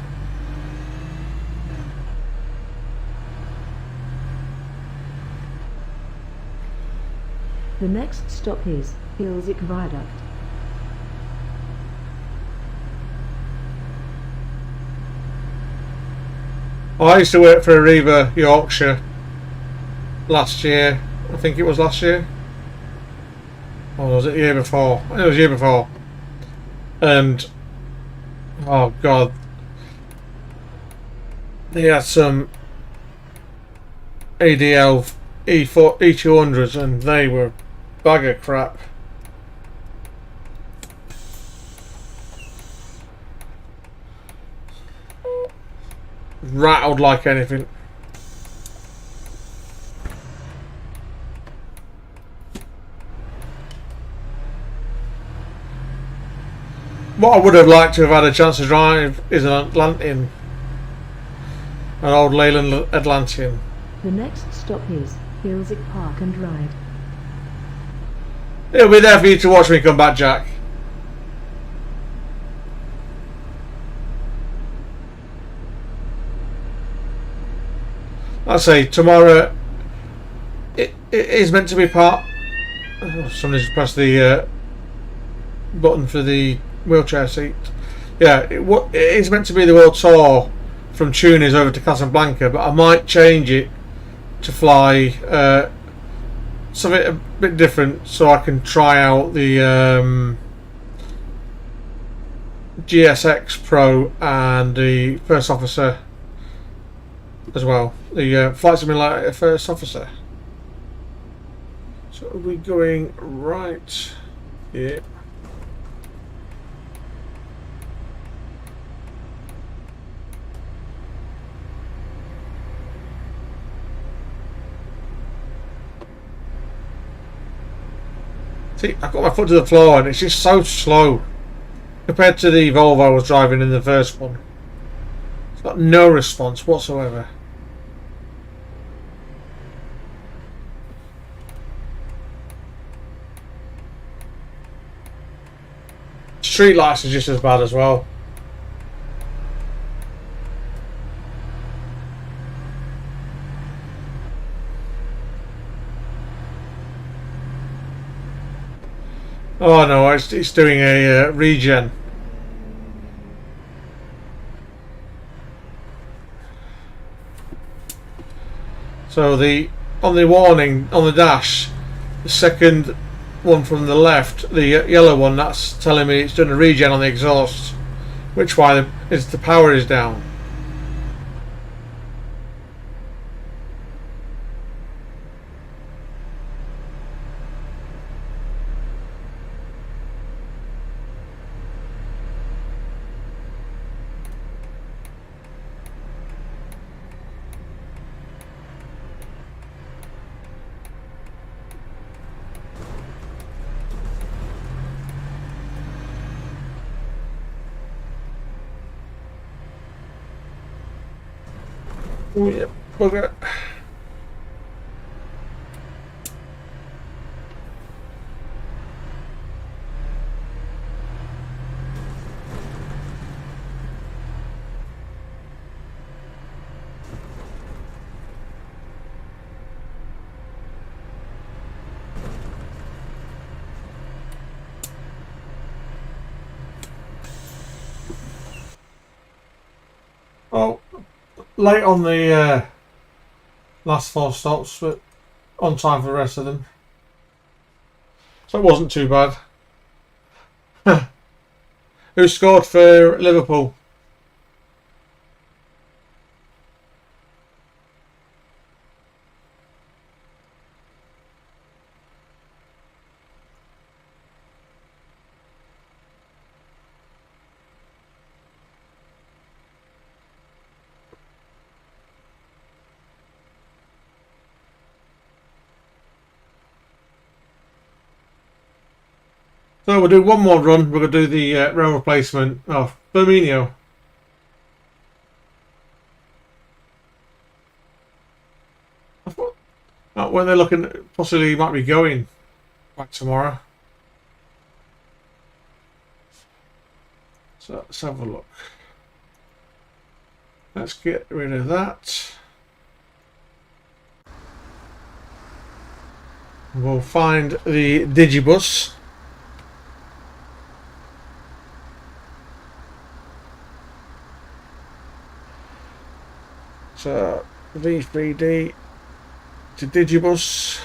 The next stop is Hillsick Viaduct. I used to work for Arriva Yorkshire last year. I think it was last year. Or was it the year before? It was the year before. And oh god, they had some ADL E200s and they were a bag of crap. Rattled like anything. What I would have liked to have had a chance to drive is an Atlantean. An old Leyland Atlantean. The next stop is Hillsick Park and Ride. It'll be there for you to watch me come back, Jack. I say tomorrow. It is meant to be part. Oh, somebody's pressed the button for the wheelchair seat. Yeah, it is meant to be the world tour from Tunis over to Casablanca, but I might change it to fly something a bit different so I can try out the GSX Pro and the First Officer as well. The Flight Simulator First Officer. So are we going right? Yeah. See, I've got my foot to the floor and it's just so slow compared to the Volvo I was driving in the first one. It's got no response whatsoever. Street lights are just as bad as well. Oh no, it's doing a regen. So on the warning on the dash, the second one from the left, the yellow one, that's telling me it's done a regen on the exhaust, which why the power is down. Yep, bugger. Oh, late on the last 4 stops, but on time for the rest of them. So it wasn't too bad. Who scored for Liverpool? So we'll do one more run. We're going to do the rail replacement of Firmino. I thought when they're looking, possibly might be going back tomorrow. So let's have a look. Let's get rid of that. We'll find the Digibus. So V3D to Digibus.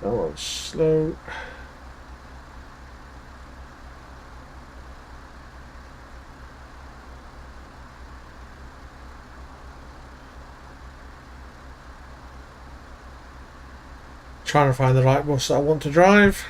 Oh, slow. Trying to find the right bus that I want to drive.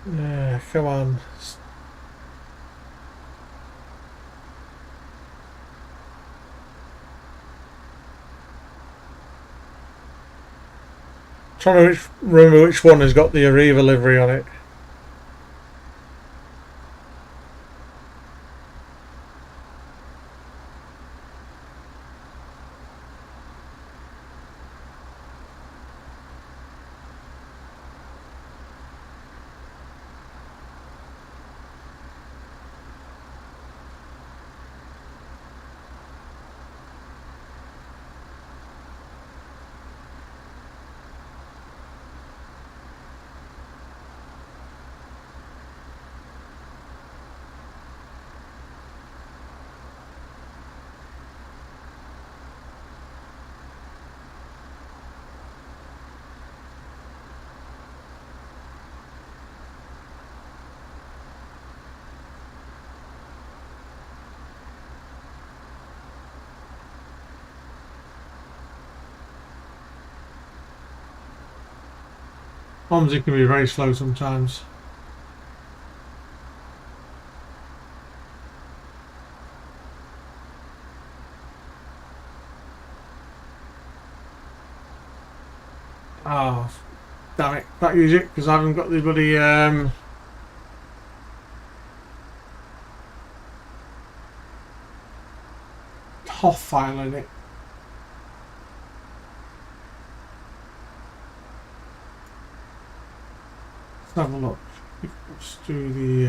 Come on. Trying to remember which one has got the Arriva livery on it. OMSI can be very slow sometimes. Oh, damn it. Can't use it because I haven't got the bloody TOF file in it. Let's have a look. Let's do the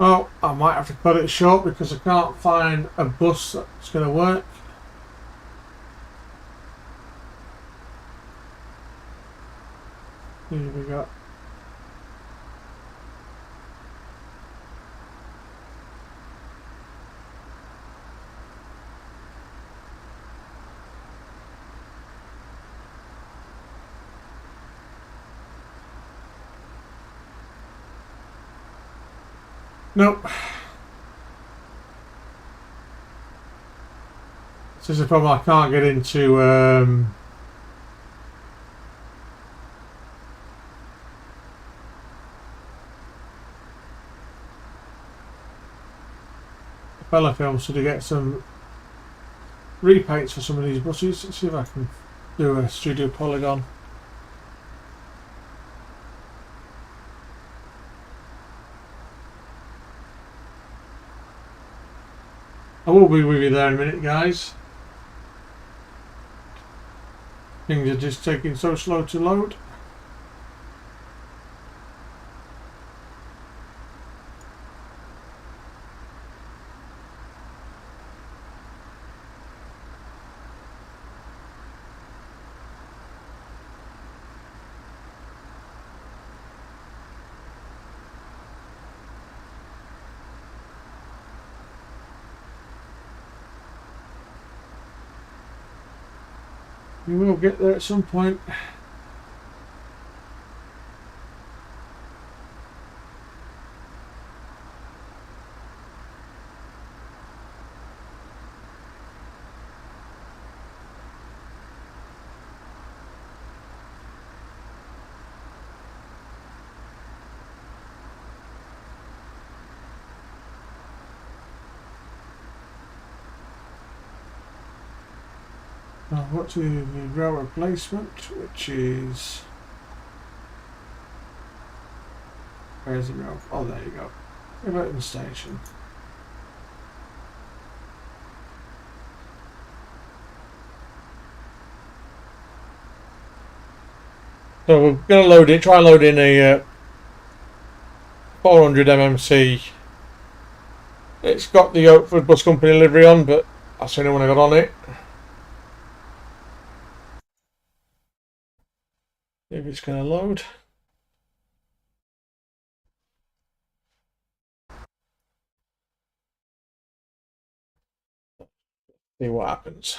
oh, I might have to cut it short because I can't find a bus that's going to work. Here we go. Nope. This is the problem, I can't get into Bella Films to get some repaints for some of these buses. Let's see if I can do a studio polygon. I will be with you there in a minute, guys. Things are just taking so slow to load. We will get there at some point. Now what to the rail replacement, which is, where's the rail? Oh, there you go. Everton Station. So we're going to load it. Try and load in a 400 MMC. It's got the Oakford Bus Company livery on, but I've seen it when I got on it. If it's going to load. See what happens.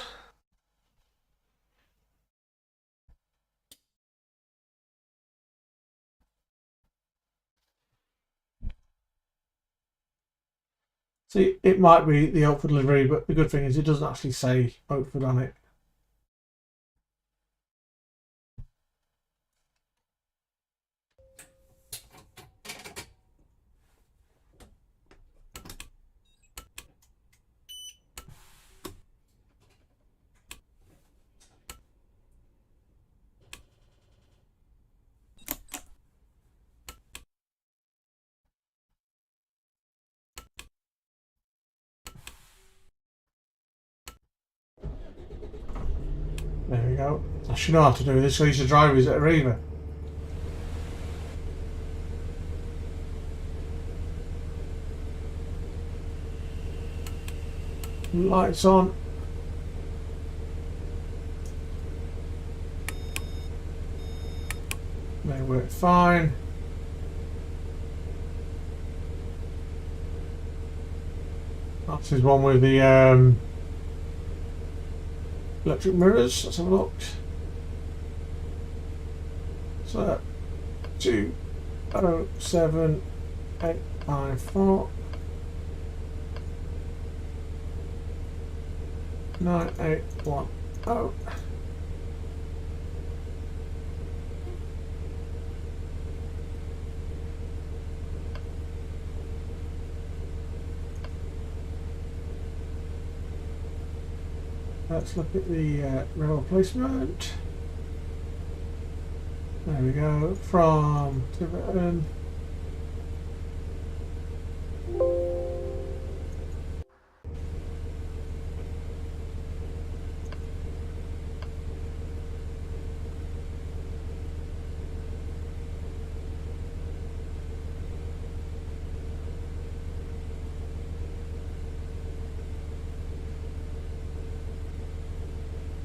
See, it might be the Oakford livery, but the good thing is it doesn't actually say Oakford on it. There we go. I should know how to do this. I used to drive these at Arriva. Lights on. They work fine. This is one with the electric mirrors. Let's have a look. So 207854 9810. Let's look at the rail placement. There we go. From Tiverton.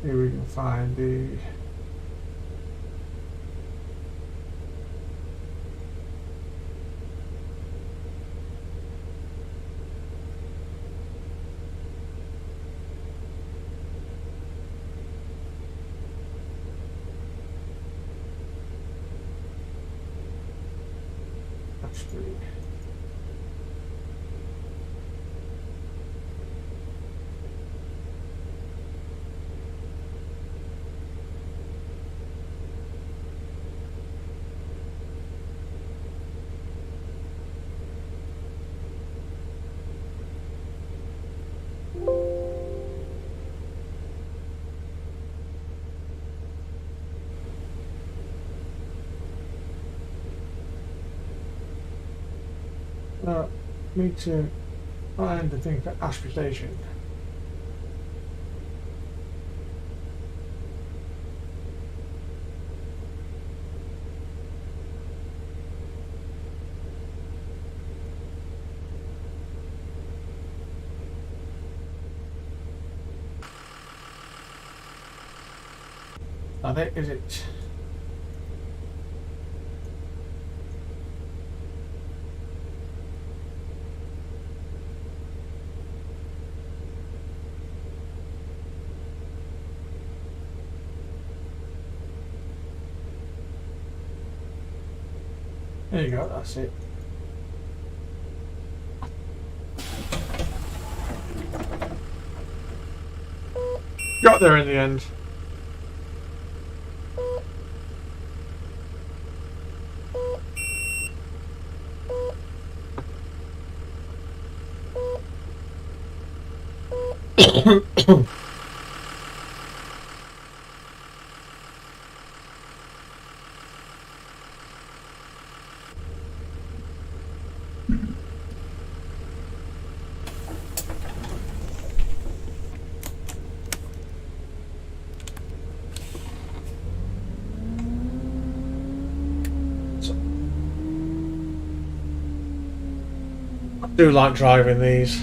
Here we can find the actually. Need to find the thing for Ashby Station. That it? Is it? There you go, that's it. Got there in the end. Do like driving these.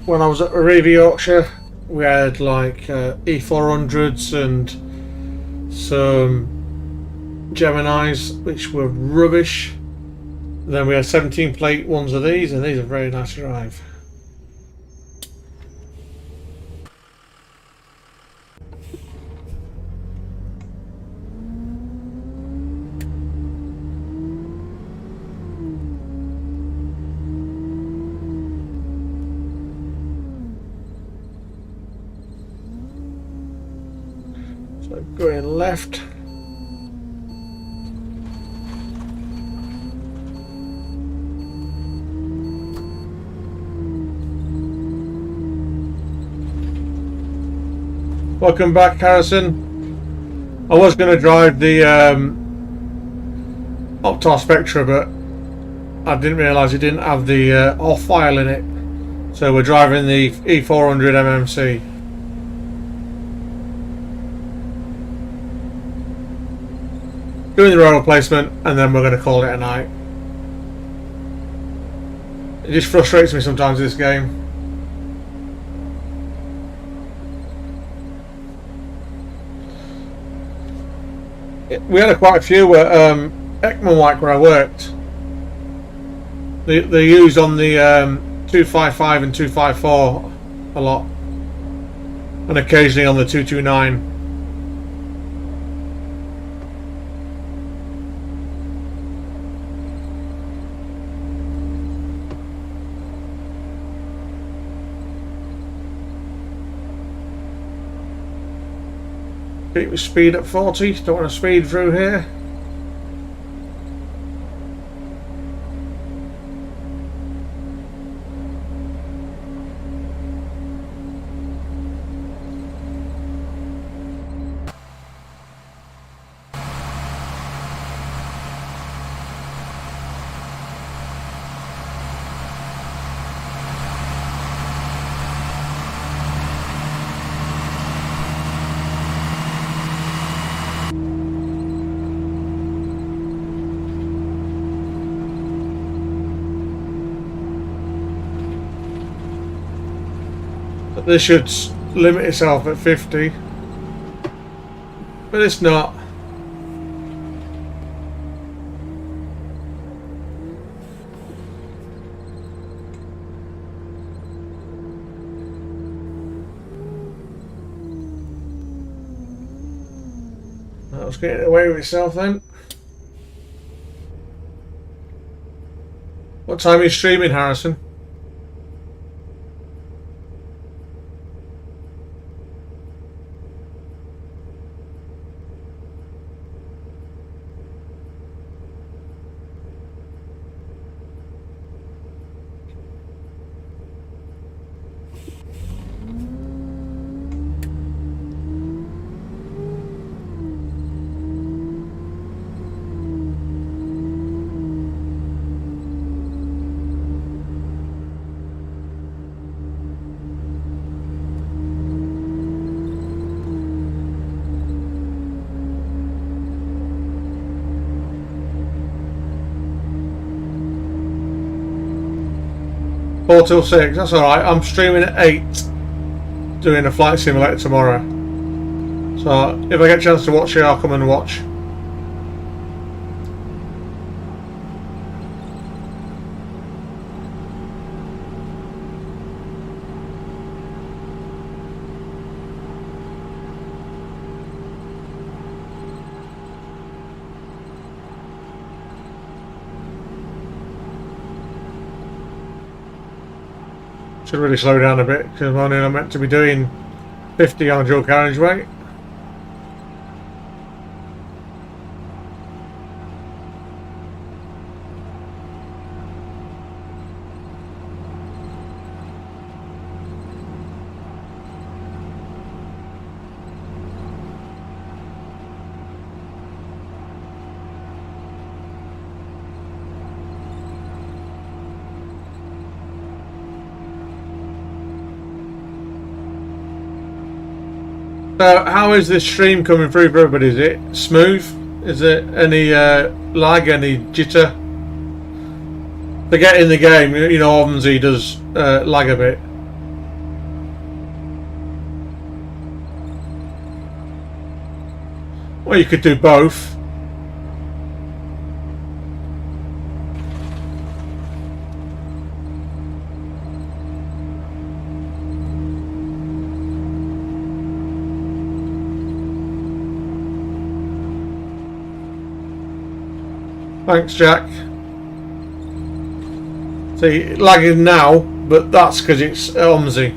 When I was at Liveries, Yorkshire, we had like E400s and some Geminis, which were rubbish. Then we had 17 plate ones of these, and these are very nice to drive. So going left. Welcome back, Harrison. I was going to drive the Optar Spectra, but I didn't realise it didn't have the off file in it. So we're driving the E400 MMC. Doing the road replacement, and then we're going to call it a night. It just frustrates me sometimes, this game. We had quite a few at Ekman White where I worked. They used on the 255 and 254 a lot, and occasionally on the 229. Keep the speed at 40, don't want to speed through here. This should limit itself at 50, but it's not. That was getting away with itself then. What time are you streaming, Harrison? Four till 6, that's alright. I'm streaming at 8, doing a flight simulator tomorrow. So if I get a chance to watch it, I'll come and watch. Should really slow down a bit because I'm meant to be doing 50 on a dual carriageway. So how is this stream coming through for everybody? Is it smooth? Is there any lag, any jitter? To get in the game, you know, OMSI does lag a bit. Well, you could do both. Thanks, Jack. See, lagging now, but that's because it's OMSI.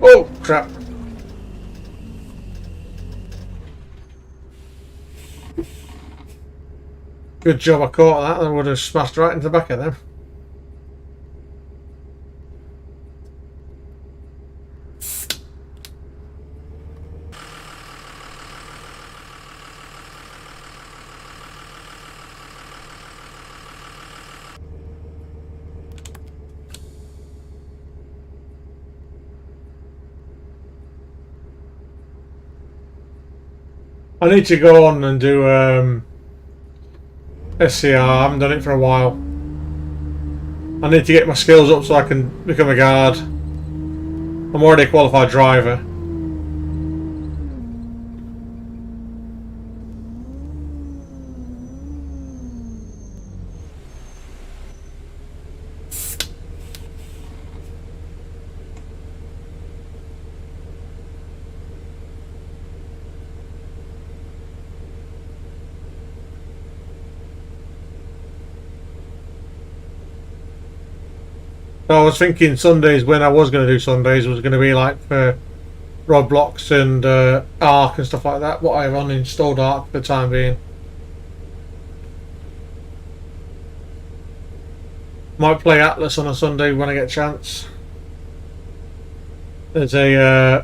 Oh, crap. Good job I caught that. I would have smashed right into the back of them. I need to go on and do SCR. I haven't done it for a while. I need to get my skills up so I can become a guard. I'm already a qualified driver. So I was thinking Sundays, when I was going to do Sundays, was going to be like for Roblox and Ark and stuff like that. What I have uninstalled Ark for the time being. Might play Atlas on a Sunday when I get a chance. There's a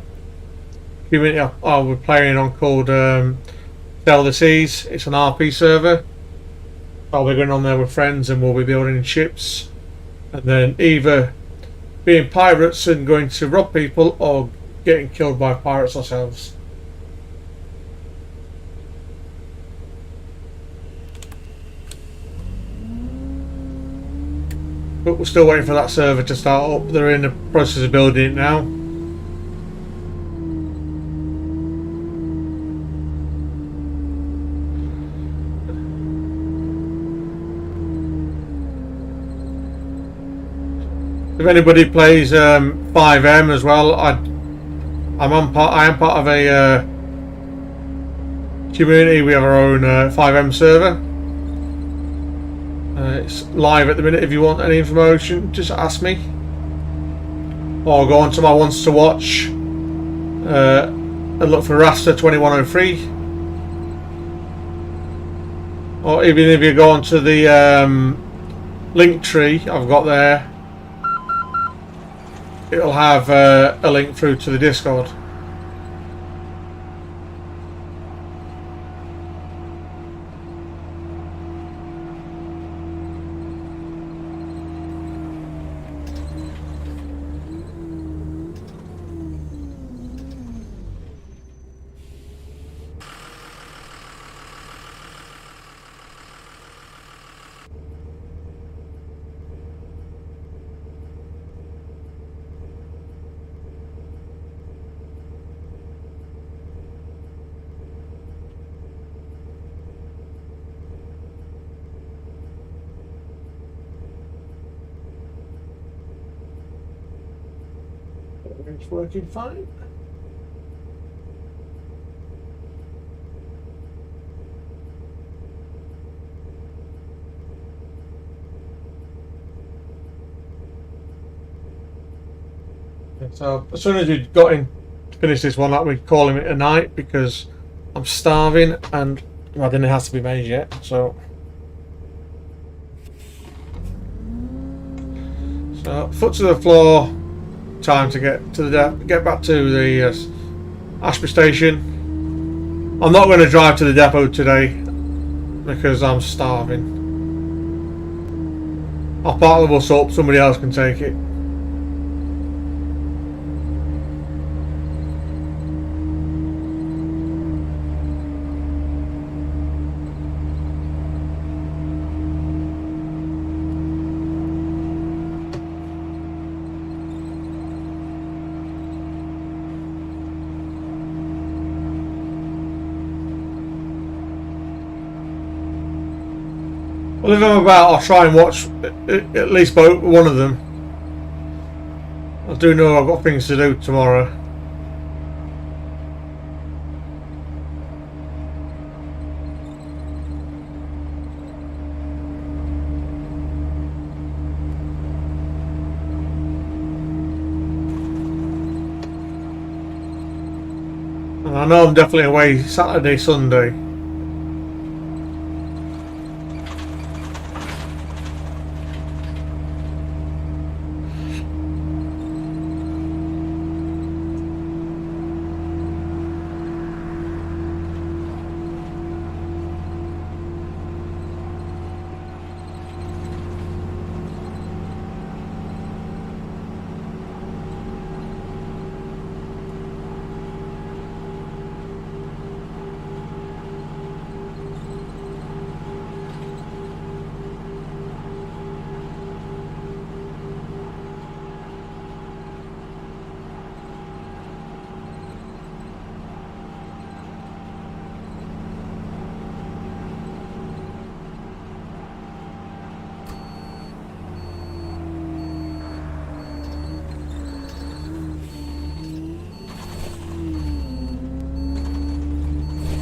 community we're playing on called Tell the Seas. It's an RP server. I'll be going on there with friends and we'll be building ships. And then either being pirates and going to rob people or getting killed by pirates ourselves. But we're still waiting for that server to start up. They're in the process of building it now. If anybody plays 5M as well, I am part of a community. We have our own 5M server. It's live at the minute. If you want any information, just ask me, or go on to my wants to watch and look for Rasta 2103, or even if you go onto the link tree I've got there. It'll have a link through to the Discord. It's working fine. So as soon as we got in to finish this one, we're calling it a night because I'm starving and my dinner has to be made yet. So foot to the floor. Time to get to get back to the Ashby station. I'm not going to drive to the depot today. because I'm starving. I'll park the bus up, somebody else can take it. Well, if I'm about, I'll try and watch at least both one of them. I do know I've got things to do tomorrow. And I know I'm definitely away Saturday, Sunday.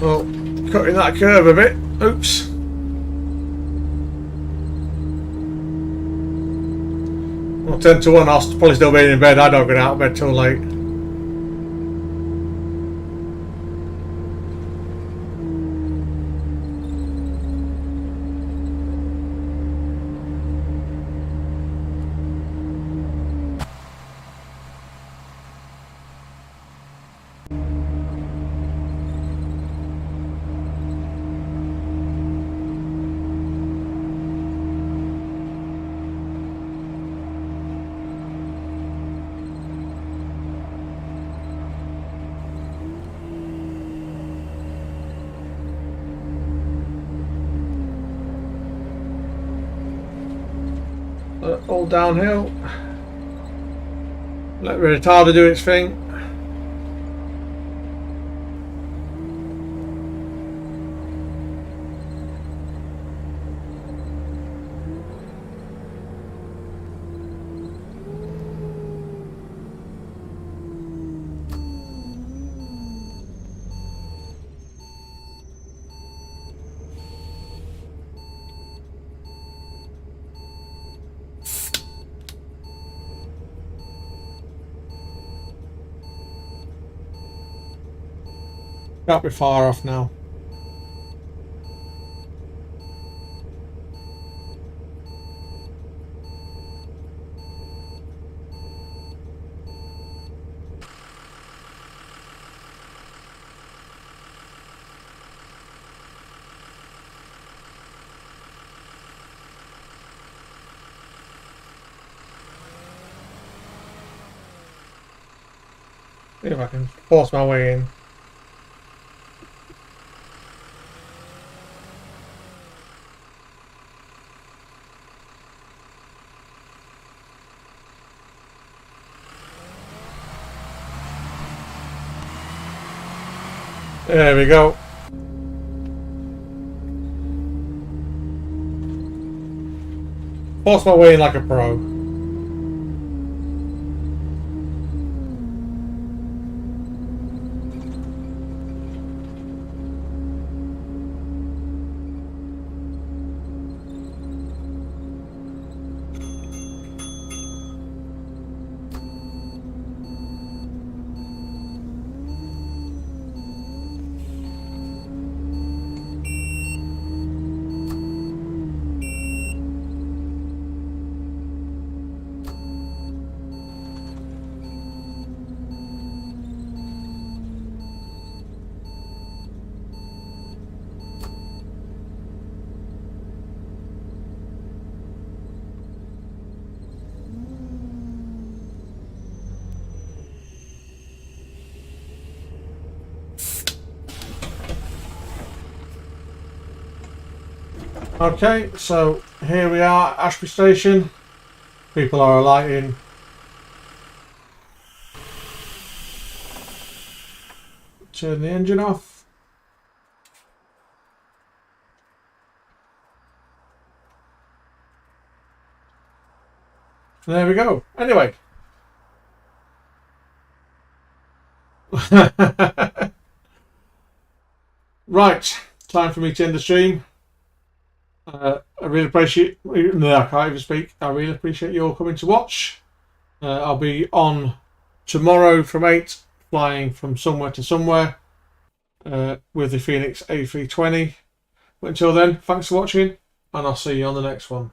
Oh, cutting that curve a bit. Oops. Well, 10 to 1, I'll probably still be in bed. I don't get out of bed till late. All downhill. Let the retarder do its thing. Can't be far off now. See if I can force my way in. There we go. Force my way in like a pro. Okay, so here we are, Ashby Station. People are alighting. Turn the engine off. There we go. Anyway. Right, time for me to end the stream. I really appreciate. No, I can't even speak. I really appreciate you all coming to watch. I'll be on tomorrow from 8, flying from somewhere to somewhere with the Phoenix A320. But until then, thanks for watching, and I'll see you on the next one.